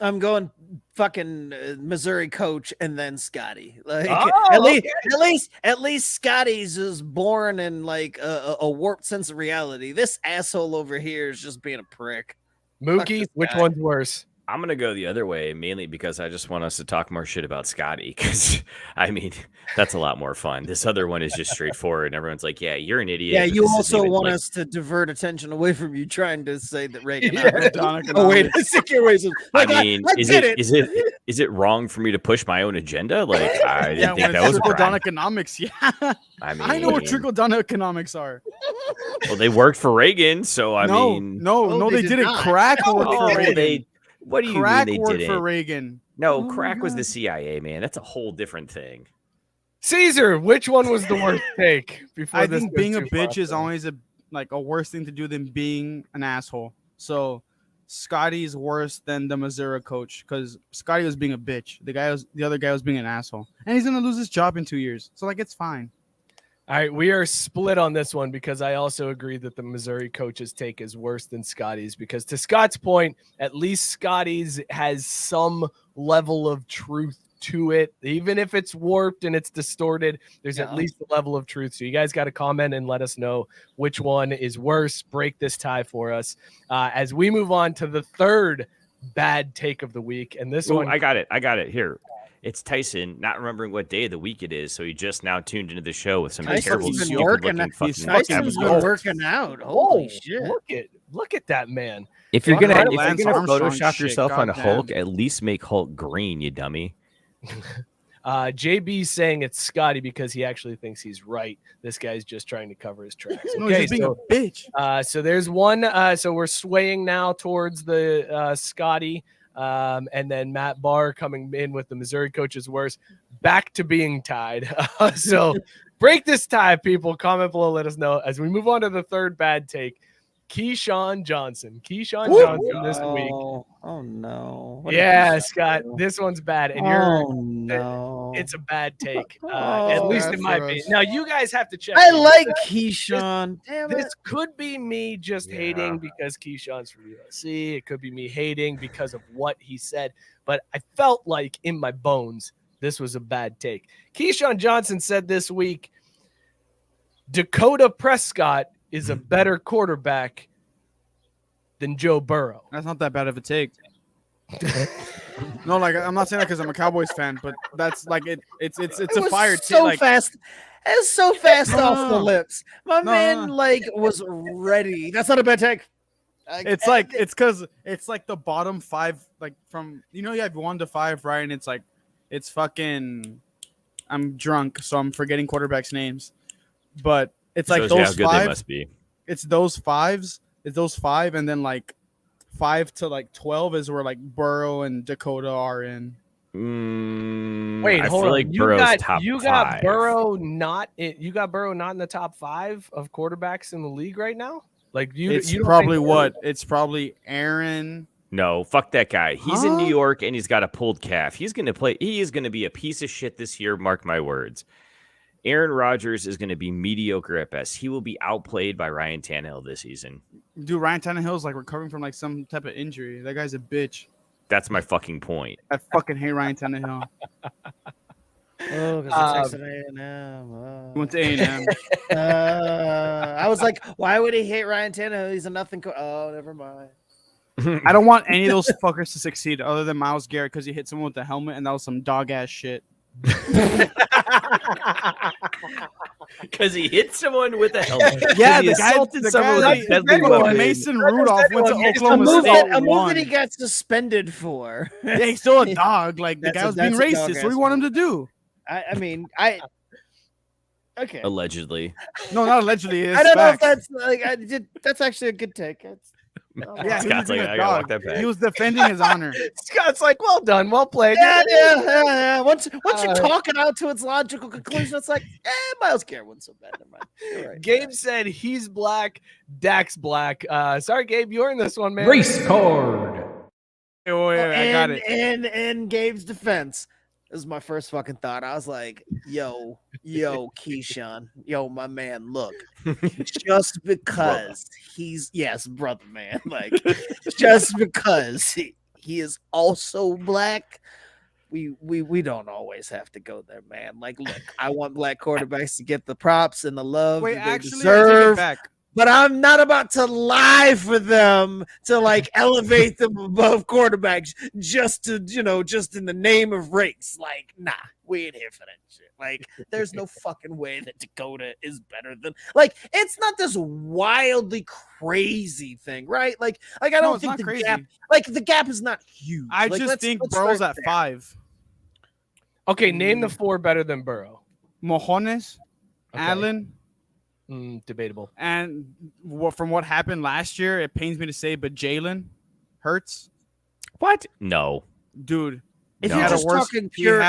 I'm going fucking Missouri coach and then Scottie. Like Oh, at least Scottie's is born in like a warped sense of reality. This asshole over here is just being a prick. Mookie, which one's worse? I'm going to go the other way, mainly because I just want us to talk more shit about Scottie. Because, I mean, that's a lot more fun. This other one is just straightforward. And everyone's like, yeah, you're an idiot. Yeah, you also want us to divert attention away from you trying to say that Reagan. Oh, wait, situation. Like, I mean, is it wrong for me to push my own agenda? Like, I didn't think that was trickle-down economics. Yeah. I mean, I know what trickle-down economics are. Well, they worked for Reagan, so I mean. No, they didn't. Crack worked for Reagan. What do you Crack mean they worked didn't? for Reagan. No, crack was the CIA, man. That's a whole different thing. Caesar, which one was the worst take? I think being a bitch is always a worse thing to do than being an asshole. So Scottie's worse than the Missouri coach because Scottie was being a bitch. The other guy was being an asshole, and he's gonna lose his job in 2 years. So it's fine. All right, we are split on this one because I also agree that the Missouri coach's take is worse than Scottie's because to Scott's point, at least Scottie's has some level of truth to it. Even if it's warped and it's distorted, there's at least a level of truth. So you guys got to comment and let us know which one is worse. Break this tie for us as we move on to the third bad take of the week. And this one, I got it here. It's Tyson not remembering what day of the week it is, so he just now tuned into the show with some terrible, stupid-looking fucking Tyson's been working out. Holy shit! Look at that man. If you're gonna Armstrong Photoshop shit, yourself on goddamn. Hulk, at least make Hulk green, you dummy. JB's saying it's Scottie because he actually thinks he's right. This guy's just trying to cover his tracks. No, he's being a bitch. So there's one. So we're swaying now towards the Scottie. And then Matt Barr coming in with the Missouri coach's worst, back to being tied. So break this tie, people. Comment below, let us know. As we move on to the third bad take, Keyshawn Johnson. Johnson this week. Oh no. Yeah, Scott, this one's bad. And no. It's a bad take. At least in my opinion. Now you guys have to check. I like Keyshawn. Damn it. This could be me just hating because Keyshawn's from USC. It could be me hating because of what he said. But I felt like in my bones, this was a bad take. Keyshawn Johnson said this week, Dak Prescott is a better quarterback than Joe Burrow. That's not that bad of a take. No, I'm not saying that because I'm a Cowboys fan, but that's it's a fire take. Fast. It's so fast off the lips. My man was ready. That's not a bad take. It's because it's the bottom five, from you have 1 to 5, right? And it's fucking. I'm drunk, so I'm forgetting quarterbacks' names, but it's Shows those how good 5. they must be. It's those 5s. It's those 5, and then 5 to 12 is where Burrow and Dakota are in. Wait, hold on. You got 5. Burrow not in the top 5 of quarterbacks in the league right now? It's probably Aaron. No, fuck that guy. He's in New York and he's got a pulled calf. He is going to be a piece of shit this year. Mark my words. Aaron Rodgers is going to be mediocre at best. He will be outplayed by Ryan Tannehill this season. Dude, Ryan Tannehill's recovering from some type of injury. That guy's a bitch. That's my fucking point. I fucking hate Ryan Tannehill. Oh, because he A&M. He went to A&M. I was like, why would he hate Ryan Tannehill? He's a nothing. Oh, never mind. I don't want any of those fuckers to succeed other than Myles Garrett because he hit someone with the helmet and that was some dog ass shit. Because he hit someone with a helmet. Yeah, he assaulted someone with a deadly weapon. Mason Rudolph went to Oklahoma State. A move that he got suspended for. Yeah, he's still a dog. The guy was being racist. What do you want him to do? Okay. Allegedly. No, not allegedly. I don't know if that's that's actually a good take. Yeah, Scott's I gotta walk that back. He was defending his honor. Scott's well done, well played. Yeah. Once you talk it out to its logical conclusion, it's Myles Garrett wasn't so bad. Never mind. Right. Gabe said he's black, Dak's black. Sorry, Gabe, you're in this one, man. Race card. Wait, I got it. In Gabe's defense, this is my first fucking thought. I was like, yo, Keyshawn, my man, look, just because he's brother man, just because he is also black. We don't always have to go there, man. Like, look, I want black quarterbacks to get the props and the love that they deserve. But I'm not about to lie for them to like elevate them above quarterbacks just in the name of race. Like, nah, we ain't here for that shit. Like, there's no fucking way that Dakota is better than, like, it's not this wildly crazy thing, right? Like I don't think the gap is not huge. I just think Burrow's at 5. Okay, name the 4 better than Burrow. Mojones, Allen. Debatable. And from what happened last year, it pains me to say, but Jalen Hurts. What? No, dude. If you're just talking pure,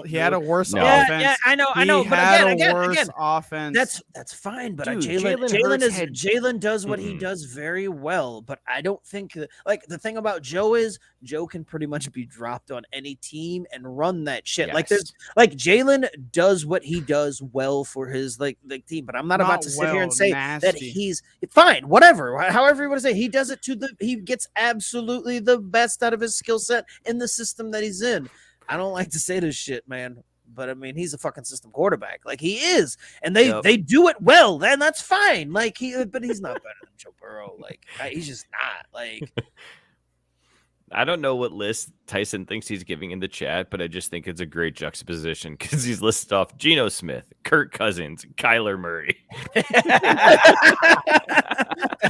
he had a worse offense. Yeah, I know. But again, offense. That's fine. But Jalen does what he does very well. But I don't think like the thing about Joe is Joe can pretty much be dropped on any team and run that shit. Yes. Like there's like Jalen does what he does well for his like team. But I'm not about to sit here and say that he's fine. Whatever, however you want to say, he does it he gets absolutely the best out of his skill set in the system that he's in. I don't like to say this shit, man, but I mean he's a fucking system quarterback, like he is, and they do it well. Then that's fine. Like but he's not better than Joe Burrow. Like he's just not. Like I don't know what list Tyson thinks he's giving in the chat, but I just think it's a great juxtaposition because he's listed off Geno Smith, Kirk Cousins, Kyler Murray.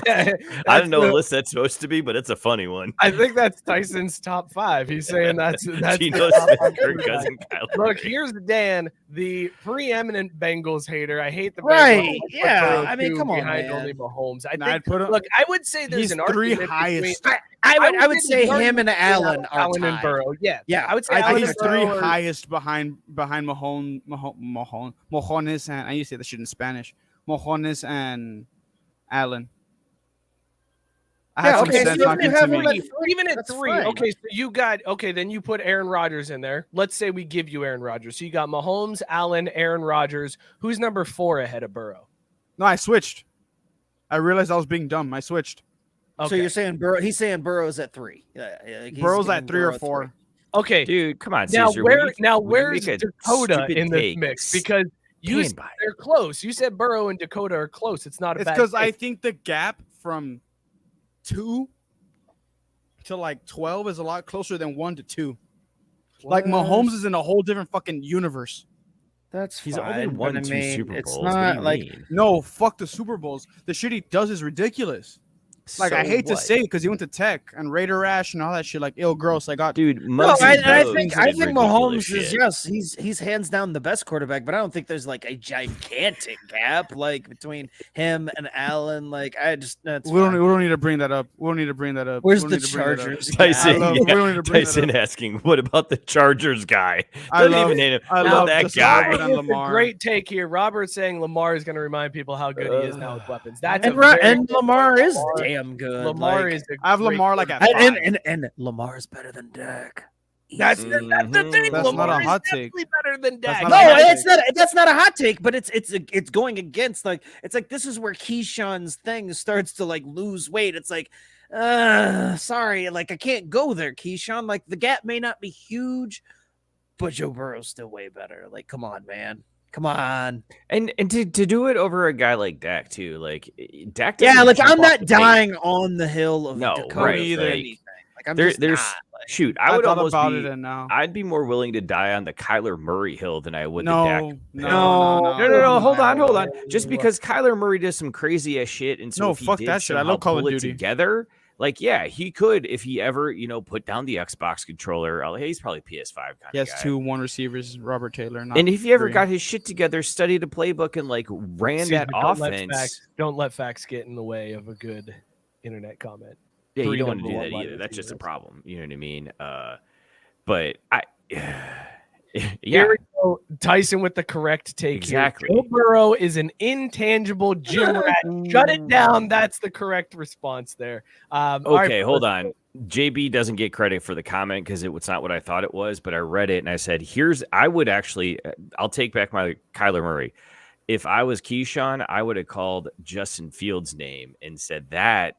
I don't know what list that's supposed to be, but it's a funny one. I think that's Tyson's top 5. He's saying that's Geno Smith, Kirk Cousins, Kyler Murray. Look, here's Dan, the preeminent Bengals hater. I hate the Bengals. Right? Yeah. I mean, come on, man. Only Mahomes. Look, I would say there's an argument highest. I would say him and Allen are Allen and Burrow. Yeah. I would say I think he's 3 highest behind Mojones, and I used to say that shit in Spanish. Mojones and Allen. Even at 3. Fine. Okay, so then you put Aaron Rodgers in there. Let's say we give you Aaron Rodgers. So you got Mahomes, Allen, Aaron Rodgers. Who's number 4 ahead of Burrow? No, I switched. I realized I was being dumb. I switched. Okay. So you're saying Burrow? He's saying Burrow's at 3. Burrow's at 3 or 4. Okay, dude, come on. Now Caesar, where's Dakota in this mix? Because they're close. You said Burrow and Dakota are close. It's not a bad. It's because I think the gap from 2 to like 12 is a lot closer than 1 to 2. Like Mahomes is in a whole different fucking universe. He's only won 2 Super Bowls. It's not like no, fuck the Super Bowls. The shit he does is ridiculous. Like, I hate to say it because he went to Tech and Raider Rash and all that shit. Like, ill gross. I think Mahomes is he's hands down the best quarterback, but I don't think there's like a gigantic gap like between him and Allen. Like, I just we don't need to bring that up. We don't need to bring that up. Where's the Chargers? Tyson asking, what about the Chargers guy? I love that guy. It's a great take here. Robert's saying Lamar is going to remind people how good he is now with weapons. And Lamar is damn good. Lamar like, is. I have Lamar like at 5. And Lamar is better than Dak. That's the thing. That's Lamar not a hot is take. definitely better than Dak. That's not a hot take, but it's going against like it's like this is where Keyshawn's thing starts to like lose weight. It's like sorry, like I can't go there, Keyshawn. Like the gap may not be huge, but Joe Burrow's still way better. Like, come on, man. Come on. And to do it over a guy like Dak too, like Dak. Yeah, like I'm not dying on the hill of Dakota either. Anything. Like I'm there's not, shoot. I would almost about be. It and now. I'd be more willing to die on the Kyler Murray hill than I would the Dak. No. Hold on. Just because Kyler Murray does some crazy ass shit, and so fuck that shit. I love Call of Duty together. Like, yeah, he could if he ever, put down the Xbox controller. He's probably PS5 kind of guy. He has 2 1 receivers, Robert Taylor. And if he ever got his shit together, studied a playbook, and like ran that offense. Don't let facts get in the way of a good internet comment. Yeah, you don't want to do that either. That's just a problem. You know what I mean? But Here we go. Tyson with the correct take. Exactly. Joe Burrow is an intangible gym rat. Shut it down. That's the correct response there. Okay, hold on. JB doesn't get credit for the comment because it's not what I thought it was, but I read it and I said, I'll take back my Kyler Murray. If I was Keyshawn, I would have called Justin Fields' name and said that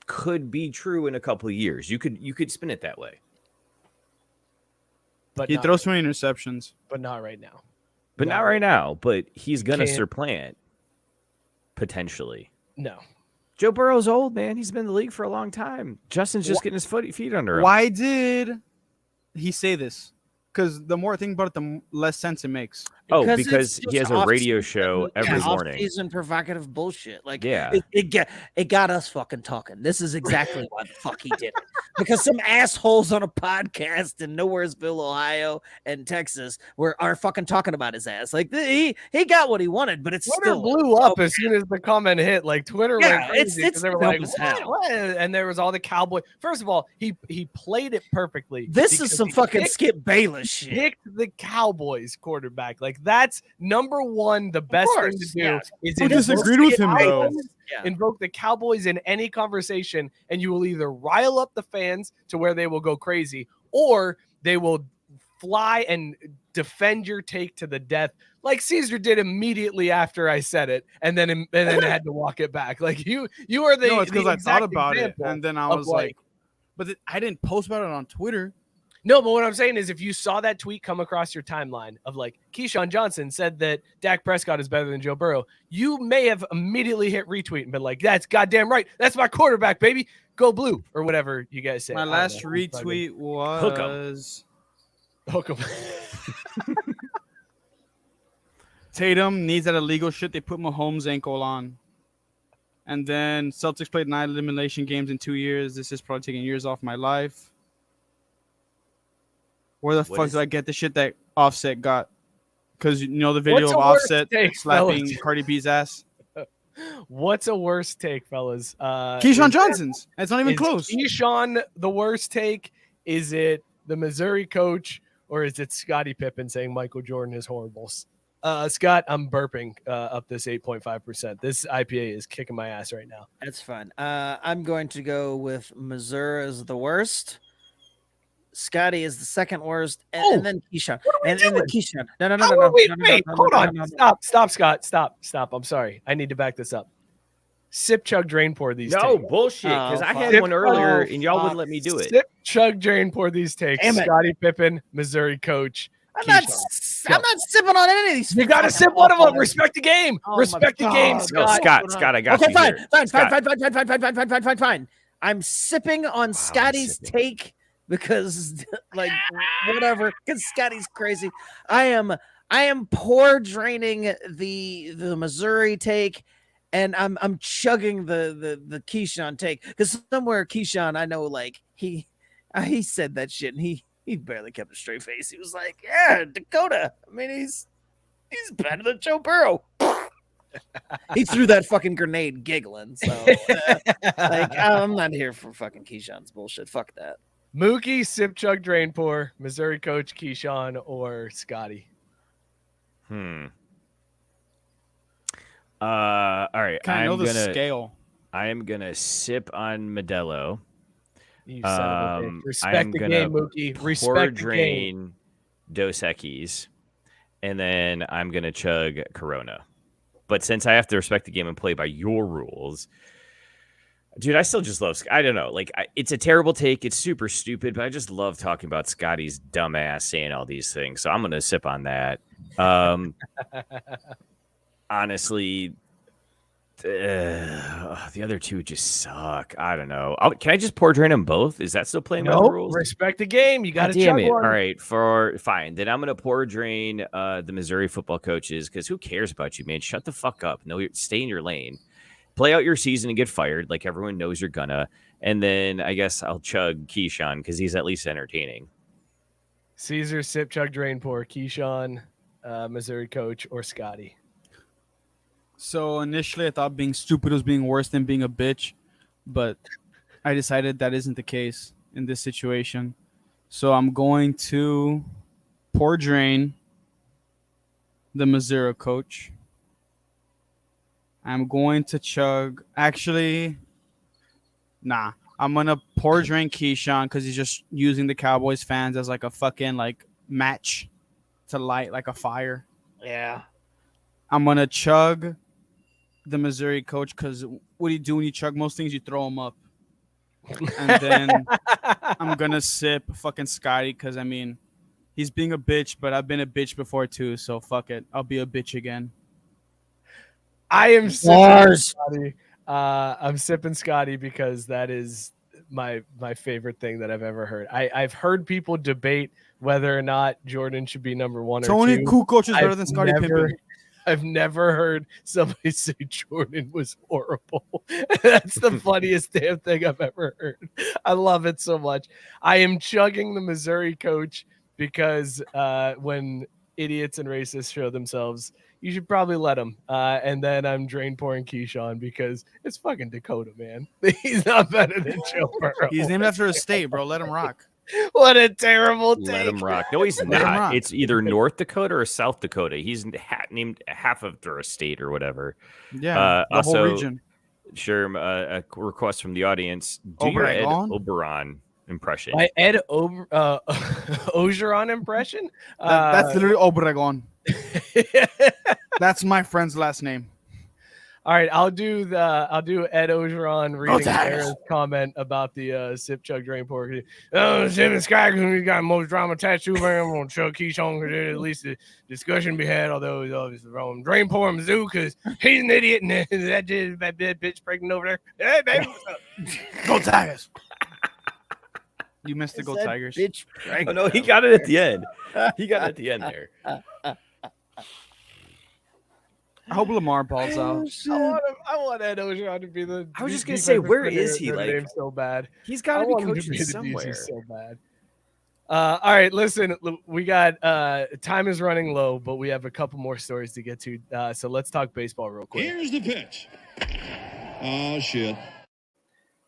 could be true in a couple of years. You could spin it that way. But he throws too many interceptions. But not right now. But not right now. But he's gonna supplant potentially. No. Joe Burrow's old, man. He's been in the league for a long time. Justin's just getting his feet under him. Why did he say this? Because the more I think about it, the less sense it makes. Because he has a radio show every morning. Off-season provocative bullshit. Like, yeah, it got us fucking talking. This is exactly why the fuck he did it. Because some assholes on a podcast in Nowheresville, Ohio, and Texas are fucking talking about his ass. Like, he got what he wanted, but it's Twitter still blew up as soon as the comment hit. Like Twitter went crazy. It's they were like, what? And there was all the Cowboy. First of all, he played it perfectly. This is some fucking Skip Bayless shit. Picked the Cowboys quarterback. Like, that's number one. The best thing to do is who disagreed with him though. Invoke the Cowboys in any conversation, and you will either rile up the fans to where they will go crazy, or they will fly and defend your take to the death, like Caesar did immediately after I said it, and then had to walk it back. Like you are the. No, it's because I thought about it, example and then I was like, but I didn't post about it on Twitter. No, but what I'm saying is if you saw that tweet come across your timeline of like Keyshawn Johnson said that Dak Prescott is better than Joe Burrow, you may have immediately hit retweet and been like, that's goddamn right. That's my quarterback, baby. Go blue or whatever you guys say. My last retweet was Hook 'em. Tatum needs that illegal shit they put Mahomes' ankle on. And then Celtics played 9 elimination games in 2 years. This is probably taking years off my life. Where the fuck did I get the shit that Offset got? Because you know the video of Offset slapping Cardi B's ass? What's a worse take, fellas? Keyshawn Johnson's. It's not even close. Keyshawn the worst take? Is it the Missouri coach, or is it Scottie Pippen saying Michael Jordan is horrible? Scott, I'm burping up this 8.5%. This IPA is kicking my ass right now. That's fine. I'm going to go with Missouri as the worst. Scotty is the second worst, and then Keyshawn. And then Keyshawn. No. Wait, hold on. Stop, Scott. Stop. I'm sorry. I need to back this up. Sip, chug, drain, pour these takes. No, bullshit, because I had one earlier, and y'all wouldn't let me do it. Sip, chug, drain, pour these takes. Scottie Pippen, Missouri coach. I'm not sipping on any of these. You got to sip one of them. Respect the game. Respect the game, Scott. No, Scott, I got you. Fine. I'm sipping on Scotty's take. Because like whatever, because Scotty's crazy. I am pour draining the Missouri take, and I'm chugging the Keyshawn take. Because somewhere Keyshawn, I know, like he said that shit, and he barely kept a straight face. He was like, "Yeah, Dakota. I mean, he's better than Joe Burrow." He threw that fucking grenade giggling. So like, I'm not here for fucking Keyshawn's bullshit. Fuck that. Mookie, sip, chug, drain, pour, Missouri coach, Keyshawn, or Scotty? All right. I know the scale. I am gonna sip on Modelo. You son of a bitch. Respect the game, Mookie. Respect the game. Dos Equis, and then I'm gonna chug Corona. But since I have to respect the game and play by your rules, dude, I still just love. I don't know. Like, it's a terrible take. It's super stupid, but I just love talking about Scotty's dumbass saying all these things. So I'm gonna sip on that. Honestly, the other two just suck. I don't know. Can I just pour drain them both? Is that still playing by the rules? Respect the game. You got to damn chug it. one. All right, fine. Then I'm gonna pour drain the Missouri football coaches, because who cares about you, man? Shut the fuck up. No, stay in your lane. Play out your season and get fired like everyone knows you're gonna. And then I guess I'll chug Keyshawn because he's at least entertaining. Caesar, sip, chug, drain, pour, Keyshawn, Missouri coach, or Scotty. So initially I thought being stupid was being worse than being a bitch, but I decided that isn't the case in this situation. So I'm going to pour drain the Missouri coach. I'm going to chug. Actually, nah. I'm going to pour drain Keyshawn because he's just using the Cowboys fans as like a fucking like match to light like a fire. Yeah. I'm going to chug the Missouri coach because what do you do when you chug most things? You throw them up. And then I'm gonna sip fucking Scottie because I mean, he's being a bitch, but I've been a bitch before too. So fuck it, I'll be a bitch again. I am sipping Scottie. I'm sipping Scottie because that is my favorite thing that I've ever heard. I've heard people debate whether or not Jordan should be number 1 or 2. Tony Kukoc is better than Scottie Pippen. I've never heard somebody say Jordan was horrible. That's the funniest damn thing I've ever heard. I love it so much. I am chugging the Missouri coach because when idiots and racists show themselves, you should probably let them. And then I'm drain pouring Keyshawn because it's fucking Dakota, man. He's not better than Joe Burrow. He's named after a state, bro. Let him rock. What a terrible take. Let him rock. No, he's not. It's either North Dakota or South Dakota. He's named half after a state or whatever. Yeah, the also, whole region. Sure, a request from the audience. Do your Ed Oberon impression. My Ed Ogeron impression? That's literally Obregon. That's my friend's last name. All right, I'll do Ed Ogeron reading Aaron's comment about the sip chug drain pour. Sip and Sky, we got most drama tattoo. I'm gonna chug Keyshawn because at least the discussion be had. Although he's obviously wrong. Drain pour Mizzou because he's an idiot and that bitch pregnant over there. Hey baby, what's up? Go Tigers! You missed the Go Tigers. Bitch, oh no, he got it at the end. He got it at the end there. I hope Lamar balls out. I want Ed Ogeron to be the. I was just gonna say, where is he? Like, so bad. He's got to be coaching somewhere. So bad. All right, listen, we got time is running low, but we have a couple more stories to get to. So let's talk baseball real quick. Here's the pitch. Oh shit!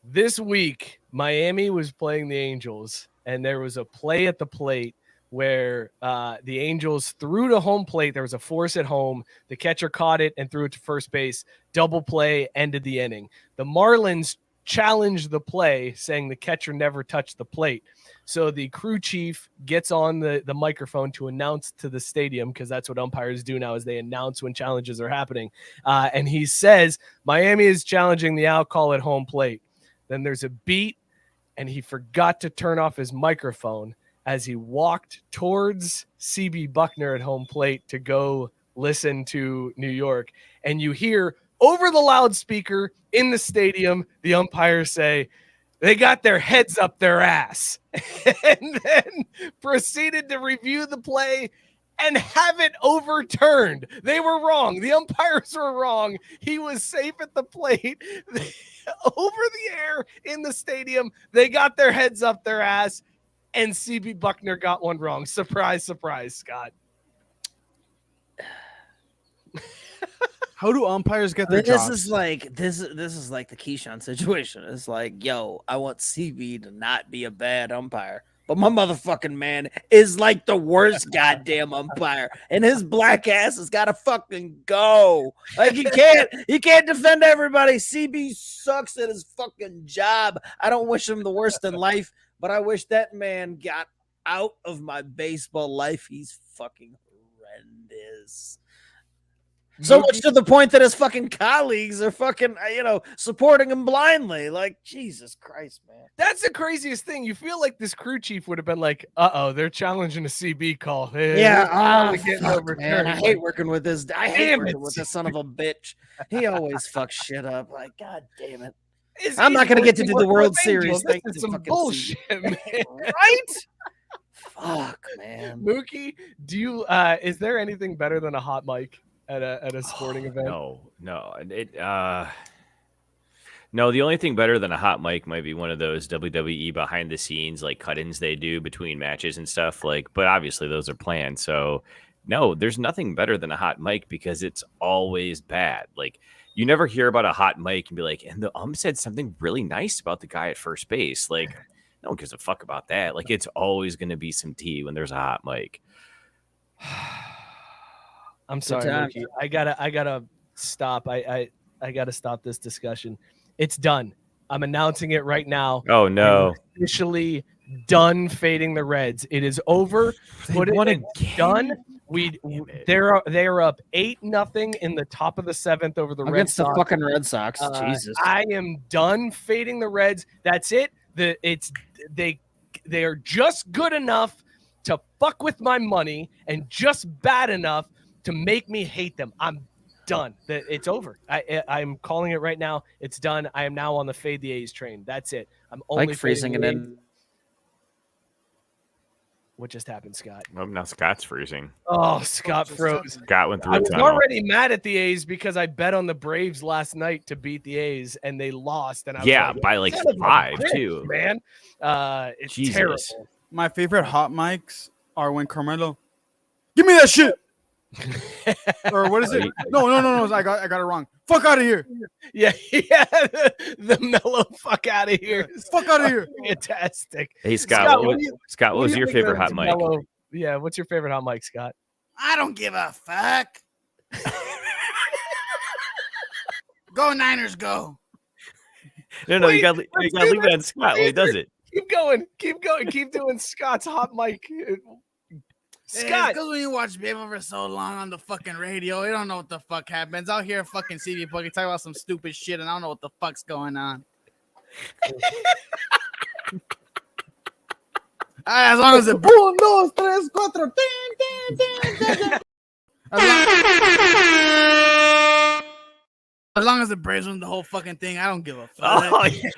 This week, Miami was playing the Angels, and there was a play at the plate where the Angels threw to home plate. There was a force at home. The catcher caught it and threw it to first base. Double play, ended the inning. The Marlins challenged the play, saying the catcher never touched the plate. So the crew chief gets on the microphone to announce to the stadium, because that's what umpires do now, is they announce when challenges are happening. And he says, Miami is challenging the out call at home plate. Then there's a beat, and he forgot to turn off his microphone as he walked towards CB Buckner at home plate to go listen to New York. And you hear over the loudspeaker in the stadium, the umpires say, they got their heads up their ass, and then proceeded to review the play and have it overturned. They were wrong. The umpires were wrong. He was safe at the plate. Over the air in the stadium, they got their heads up their ass. And CB Buckner got one wrong. Surprise, surprise, Scott. How do umpires get their jobs? This is like the Keyshawn situation. It's like, yo, I want CB to not be a bad umpire, but my motherfucking man is like the worst goddamn umpire, and his black ass has got to fucking go. Like he can't defend everybody. CB sucks at his fucking job. I don't wish him the worst in life, but I wish that man got out of my baseball life. He's fucking horrendous. So much to the point that his fucking colleagues are fucking, supporting him blindly. Like, Jesus Christ, man. That's the craziest thing. You feel like this crew chief would have been like, they're challenging a CB call. Man, I hate working with this. I hate working with this son of a bitch. He always fucks shit up. Like, God damn it. I'm not going to get to do the World Series. This is some bullshit, man. Right? Fuck, man. Mookie, is there anything better than a hot mic at a sporting event? No. No, the only thing better than a hot mic might be one of those WWE behind the scenes like cut-ins they do between matches and stuff. But obviously those are planned. So no, there's nothing better than a hot mic because it's always bad. Like, you never hear about a hot mic and be like, and the said something really nice about the guy at first base. Like, no one gives a fuck about that. Like, it's always going to be some tea when there's a hot mic. I'm sorry, Mookie. I gotta stop. I gotta stop this discussion. It's done. I'm announcing it right now. Oh no! Officially done fading the Reds. It is over. Done. They are up 8-0 in the top of the 7th over the Red Against Sox. the fucking Red Sox. Jesus. I am done fading the Reds. That's it. They are just good enough to fuck with my money and just bad enough to make me hate them. I'm done. It's over. I'm calling it right now. It's done. I am now on the fade the A's train. That's it. I'm only like freezing and then. What just happened, Scott? Oh, now Scott's freezing. Oh, Scott froze. Scott went through I a was tunnel. already mad at the A's because I bet on the Braves last night to beat the A's and they lost. And I was by like son of a 5 bitch, too, man. It's Jesus. terrible. My favorite hot mics are when Carmelo, give me that shit. Or what is it? No. I got it wrong. Fuck out of here. Yeah. The mellow fuck out of here. Fuck out of here. Fantastic. Hey Scott, what what was do your you think favorite of hot the mic? mellow- Yeah, what's your favorite hot mic, Scott? I don't give a fuck. Go Niners, go. No, you got to leave it on Scott when he does it. Keep going. Keep doing Scott's hot mic. Scott. Because when you watch Bama for so long on the fucking radio, you don't know what the fuck happens. I'll hear fucking CV Buggy talk about some stupid shit, and I don't know what the fuck's going on. As long as it boom, dos, tres, cuatro, as long as the Braves win the whole fucking thing, I don't give a fuck. Oh, yeah.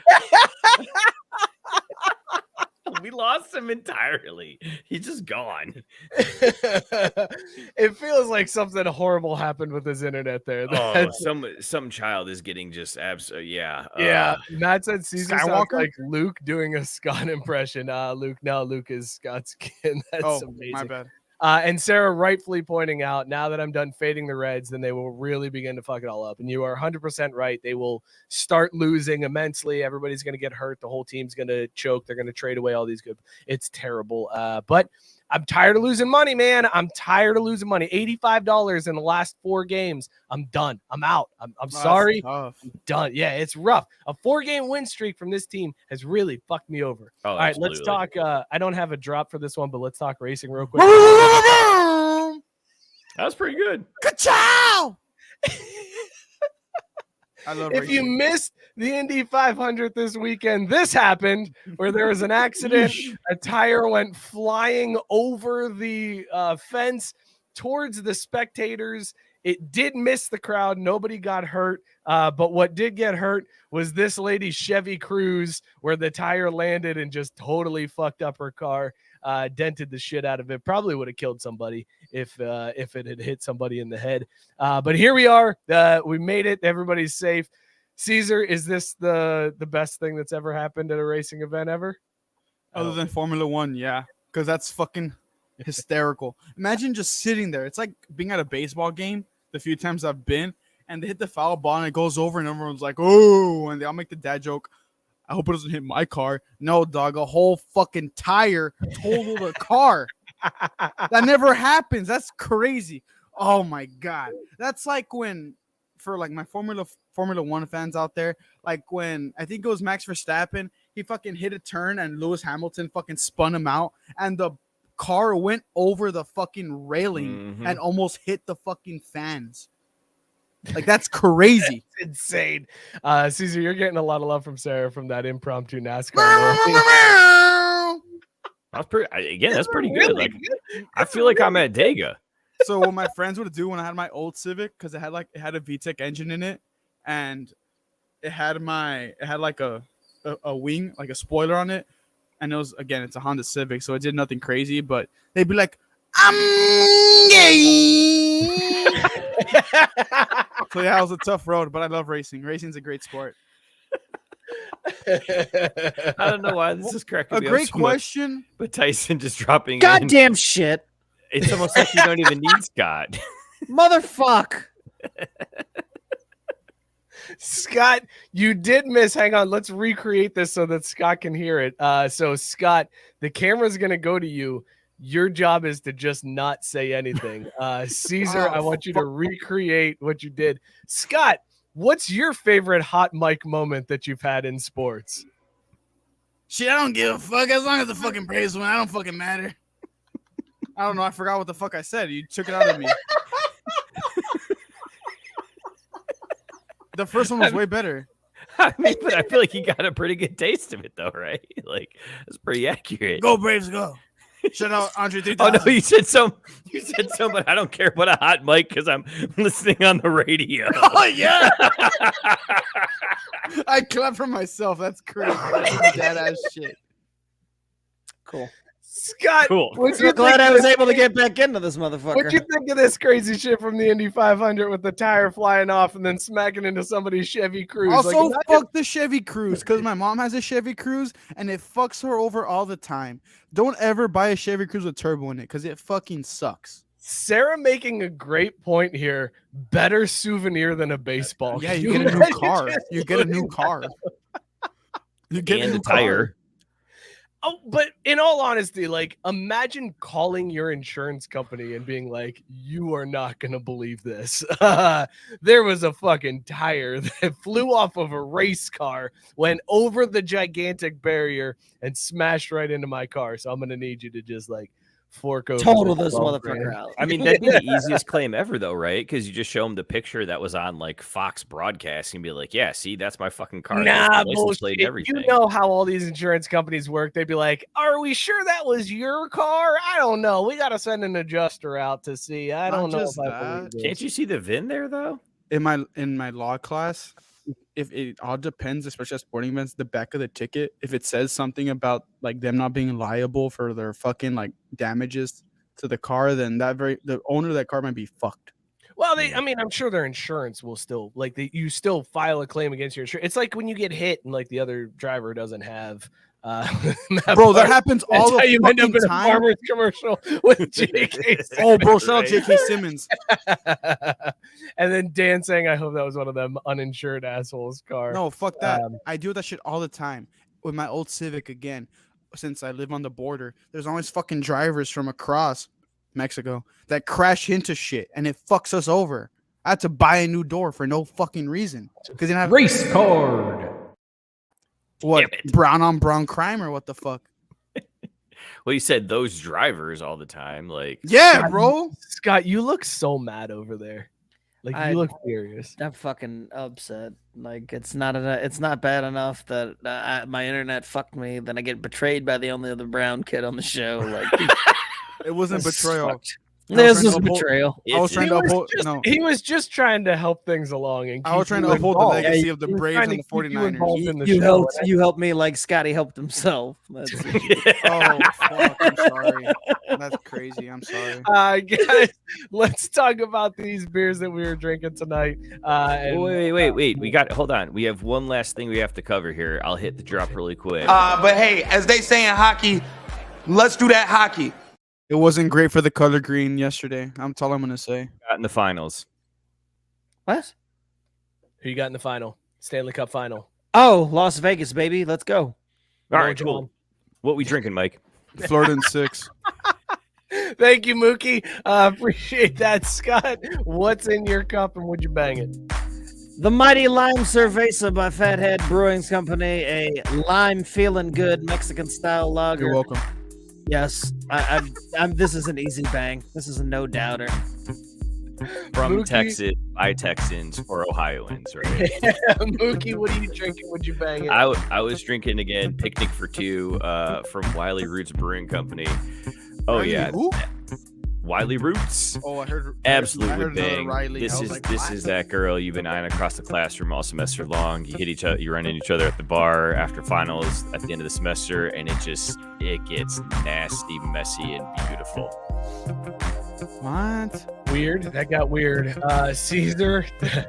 We lost him entirely. He's just gone. It feels like something horrible happened with his internet there. Oh, some child is getting just Yeah, Matt said Caesar sounds like Luke doing a Scott impression. Luke is Scott's kid. That's amazing. My bad. And Sarah rightfully pointing out, now that I'm done fading the Reds, then they will really begin to fuck it all up. And you are 100% right. They will start losing immensely. Everybody's going to get hurt. The whole team's going to choke. They're going to trade away all these good. It's terrible. But I'm tired of losing money, man. I'm tired of losing money. $85 in the last 4 games. I'm done. I'm out. I'm sorry. I'm done. Yeah, it's rough. A 4-game win streak from this team has really fucked me over. All right, let's talk. I don't have a drop for this one, but let's talk racing real quick. That was pretty good. Ka-chow! I love if you missed the Indy 500 this weekend, this happened where there was an accident. A tire went flying over the fence towards the spectators. It did miss the crowd. Nobody got hurt. But what did get hurt was this lady's Chevy Cruze, where the tire landed and just totally fucked up her car, dented the shit out of it. Probably would have killed somebody if it had hit somebody in the head. But here we are. We made it. Everybody's safe. Caesar, is this the best thing that's ever happened at a racing event ever? Other than Formula One, yeah. Because that's fucking hysterical. Imagine just sitting there. It's like being at a baseball game the few times I've been, and they hit the foul ball and it goes over and everyone's like, oh, and they all make the dad joke. I hope it doesn't hit my car. No, dog, a whole fucking tire totaled a car. That never happens. That's crazy. Oh my God. That's like when, for like my Formula One fans out there, like when I think it was Max Verstappen, he fucking hit a turn and Lewis Hamilton fucking spun him out and the car went over the fucking railing and almost hit the fucking fans. Like, that's crazy. That's insane. Caesar, you're getting a lot of love from Sarah from that impromptu NASCAR. That's pretty. Again, that's pretty good. Like, I feel like I'm at Dega. So what my friends would do when I had my old Civic, because it had a VTEC engine in it, and it had like a wing, like a spoiler on it, and it's a Honda Civic, so it did nothing crazy, but they'd be like, I'm gay. So yeah, it was a tough road, but I love racing. Racing's a great sport. I don't know why this is cracking me up. A great so question, much, but Tyson just dropping. Goddamn shit! It's almost like you don't even need Scott. Motherfuck. Scott, you did miss. Hang on, let's recreate this so that Scott can hear it. So Scott, the camera's gonna go to you. Your job is to just not say anything. Caesar, I want you to recreate what you did. Scott, what's your favorite hot mic moment that you've had in sports? Shit, I don't give a fuck. As long as the fucking Braves win, I don't fucking matter. I don't know. I forgot what the fuck I said. You took it out of me. The first one was way better. I mean, but I feel like you got a pretty good taste of it, though, right? Like, it's pretty accurate. Go Braves, go! Shout out Andre 3000. Oh no, you said so, but I don't care about a hot mic because I'm listening on the radio. Oh yeah! I clap for myself. That's crazy. That's dead ass shit. Cool. Scott, Cool. I'm glad I was able to get back into this motherfucker. What'd you think of this crazy shit from the Indy 500 with the tire flying off and then smacking into somebody's Chevy Cruze? Also, fuck the Chevy Cruze because my mom has a Chevy Cruze and it fucks her over all the time. Don't ever buy a Chevy Cruze with turbo in it because it fucking sucks. Sarah making a great point here. Better souvenir than a baseball. Yeah, you get a new car. You get a new car. You get And a new a tire. car. Oh, but in all honesty, like, imagine calling your insurance company and being like, you are not going to believe this. There was a fucking tire that flew off of a race car, went over the gigantic barrier, and smashed right into my car. So I'm going to need you to just, like, fork over. Total this motherfucker out. I mean, that'd be the easiest claim ever, though, right? Because you just show them the picture that was on like Fox Broadcast and be like, "Yeah, see, that's my fucking car." Nah, License plate and bullshit. everything. You know how all these insurance companies work. They'd be like, "Are we sure that was your car? I don't know. We got to send an adjuster out to see. I don't know if I believe this." Can't you see the VIN there, though? In my law class, if it all depends, especially at sporting events, the back of the ticket, if it says something about like them not being liable for their fucking like damages to the car, then the owner of that car might be fucked. Well, I'm sure their insurance will still you still file a claim against your insurance. It's like when you get hit and like the other driver doesn't have. Bro, that happens all the you end up fucking in a time. Farmer's commercial with J.K. Oh, bro, shout out J.K. Simmons. And then Dan saying, "I hope that was one of them uninsured assholes' car." No, fuck that. I do that shit all the time with my old Civic again. Since I live on the border, there's always fucking drivers from across Mexico that crash into shit and it fucks us over. I had to buy a new door for no fucking reason because you have Race card. what brown on brown crime or what the fuck? Well, you said those drivers all the time, like Yeah, bro. Scott, you look so mad over there. Like you look furious. I'm fucking upset. Like it's not bad enough that my internet fucked me. Then I get betrayed by the only other brown kid on the show. Like It wasn't betrayal. This was betrayal. I was trying to uphold. He was just trying to help things along. And I was trying to uphold the legacy of the Braves and the 49ers. You helped me like Scottie helped himself. That's Oh, fuck. I'm sorry. That's crazy. I'm sorry. Guys, let's talk about these beers that we were drinking tonight. Wait. Hold on. We have one last thing we have to cover here. I'll hit the drop really quick. But hey, as they say in hockey, let's do that hockey. It wasn't great for the color green yesterday. That's all I'm gonna say. Got in the finals. What? Who you got in the final? Stanley Cup final. Oh, Las Vegas, baby. Let's go. All right, cool. What we drinking, Mike? Florida in 6. Thank you, Mookie. Appreciate that, Scott. What's in your cup and would you bang it? The Mighty Lime Cerveza by Fathead Brewing Company, a lime feeling good Mexican style lager. You're welcome. Yes, this is an easy bang. This is a no doubter. From Mookie. Texas, by Texans or Ohioans, right? Mookie, what are you drinking? Would you bang it? I was drinking again, Picnic for Two, from Wiley Roots Brewing Company. Oh yeah, Who? Wiley Roots. Oh, I heard. Absolutely another bang. Riley. This I is was like, this what? is that girl you've been eyeing across the classroom all semester long. You hit each other, you run into each other at the bar after finals at the end of the semester, and it gets nasty, messy, and beautiful. What? Weird. That got weird. Caesar.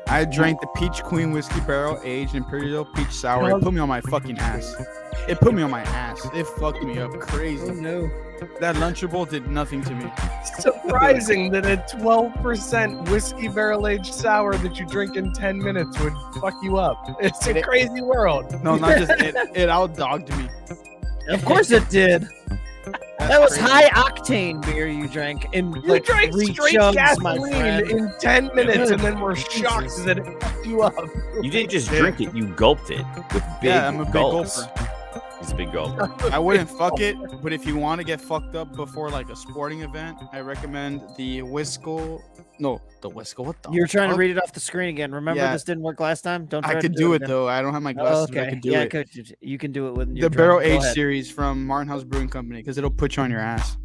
I drank the Peach Queen Whiskey Barrel Aged Imperial Peach Sour. It put me on my fucking ass. It put me on my ass. It fucked me up crazy. Oh no. That Lunchable did nothing to me. Surprising that a 12% whiskey barrel aged sour that you drink in 10 minutes would fuck you up. It's a crazy world. No, not just it. It outdogged me. Of course it did. That's That was crazy. high octane beer you drank in You like drank 3 straight chugs, my gasoline friend. in 10 minutes and then were shocked Jesus. that it fucked you up. You didn't just drink it; you gulped it with big Yeah, I'm a big gulps. gulper. He's a big gulper. I wouldn't fuck it, but if you want to get fucked up before like a sporting event, I recommend the Whiskle. No, the Whiskle. What the? You're trying to fuck? read it off the screen again. Remember this didn't work last time? Don't. I try could to do it again. though. I don't have my glasses. okay. But I can do it. Coach, you can do it with the Barrel Age series from Martin House Brewing Company because it'll put you on your ass.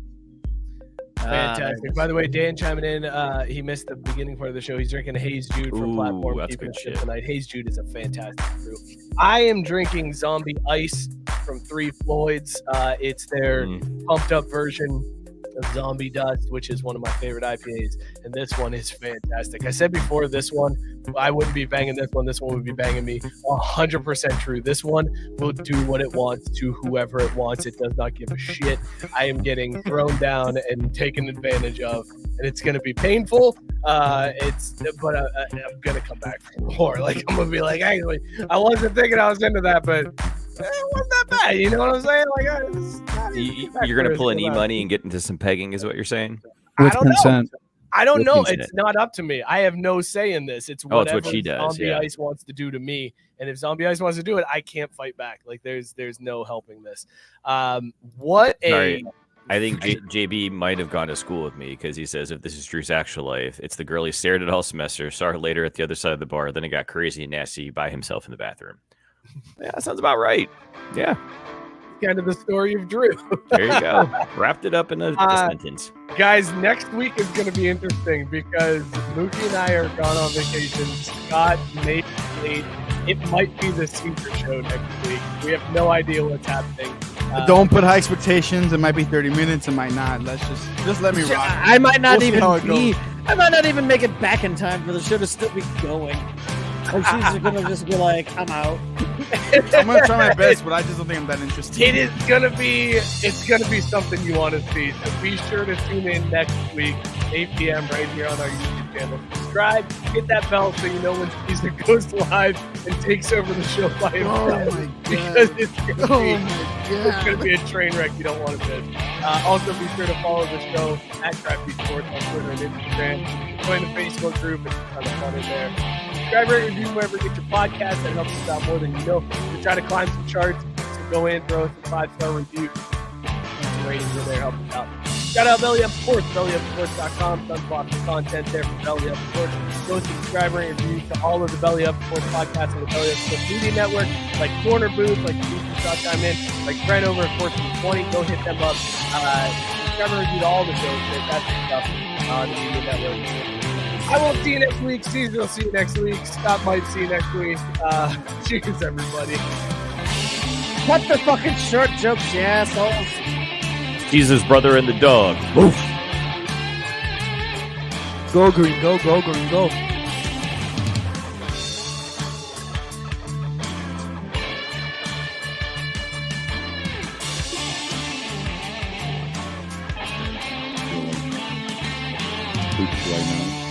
Fantastic. By the way, Dan chiming in. He missed the beginning part of the show. He's drinking a Haze Jude from Platform. That's Keeping good it shit. tonight. Haze Jude is a fantastic brew. I am drinking Zombie Ice from Three Floyds. It's their pumped up version of Zombie Dust, which is one of my favorite IPAs, and this one is fantastic. I said before, this one I wouldn't be banging this one would be banging me. 100% true. This one will do what it wants to whoever it wants. It does not give a shit. I am getting thrown down and taken advantage of, and it's going to be painful. But I'm going to come back for more. Like, I'm going to be like, actually, I wasn't thinking I was into that, but it wasn't that bad. You know what I'm saying? Like, you're going to pull an e-money and get into some pegging is what you're saying? I don't know. I don't know. Consent. It's not up to me. I have no say in this. It's whatever what she does. Zombie Ice wants to do to me. And if Zombie Ice wants to do it, I can't fight back. Like there's no helping this. I think JB might have gone to school with me because he says if this is Drew's actual life, it's the girl he stared at all semester, saw her later at the other side of the bar, then it got crazy and nasty by himself in the bathroom. Yeah, that sounds about right. Yeah. Kind of the story of Drew. There you go. Wrapped it up in a sentence. Guys, next week is going to be interesting because Mookie and I are gone on vacation. Scott, Nate, it might be the Caesar show next week. We have no idea what's happening. Don't put high expectations. It might be 30 minutes. It might not. Let's just let me rock. I might not We'll see how it goes. I might not even make it back in time for the show to still be going. Like she's gonna just be like, I'm out. I'm gonna try my best, but I just don't think I'm that interested. It's gonna be something you want to see. So be sure to tune in next week, 8 p.m. right here on our YouTube channel. Subscribe, hit that bell so you know when Caesar goes live and takes over the show by himself. Oh my god! Because it's gonna be a train wreck you don't want to miss. Also, be sure to follow the show at Crafty Sports on Twitter and Instagram. Join the Facebook group; it's a ton of fun in there. Subscribe, rate, review wherever you get your podcast. That helps us out more than you know. We try to climb some charts, so go in, throw us a 5-star review. Some ratings in there, help us out. Shout out Belly Up Sports, bellyupsports.com. Tons of awesome content there from Belly Up Sports. Go subscribe, rate, review to all of the Belly Up Sports podcasts on the Belly Up Sports Media Network, like Corner Booth, like Chime In, like Brent over at 1420. Go hit them up. Subscribe and review to all the shows. Fantastic stuff on the Media Network. I won't see you next week. Caesar will see you next week. Scott might see you next week. Cheers, everybody. Cut the fucking short jokes, you assholes. Jesus' brother and the dog. Oof. Go green, go green, go. Right now.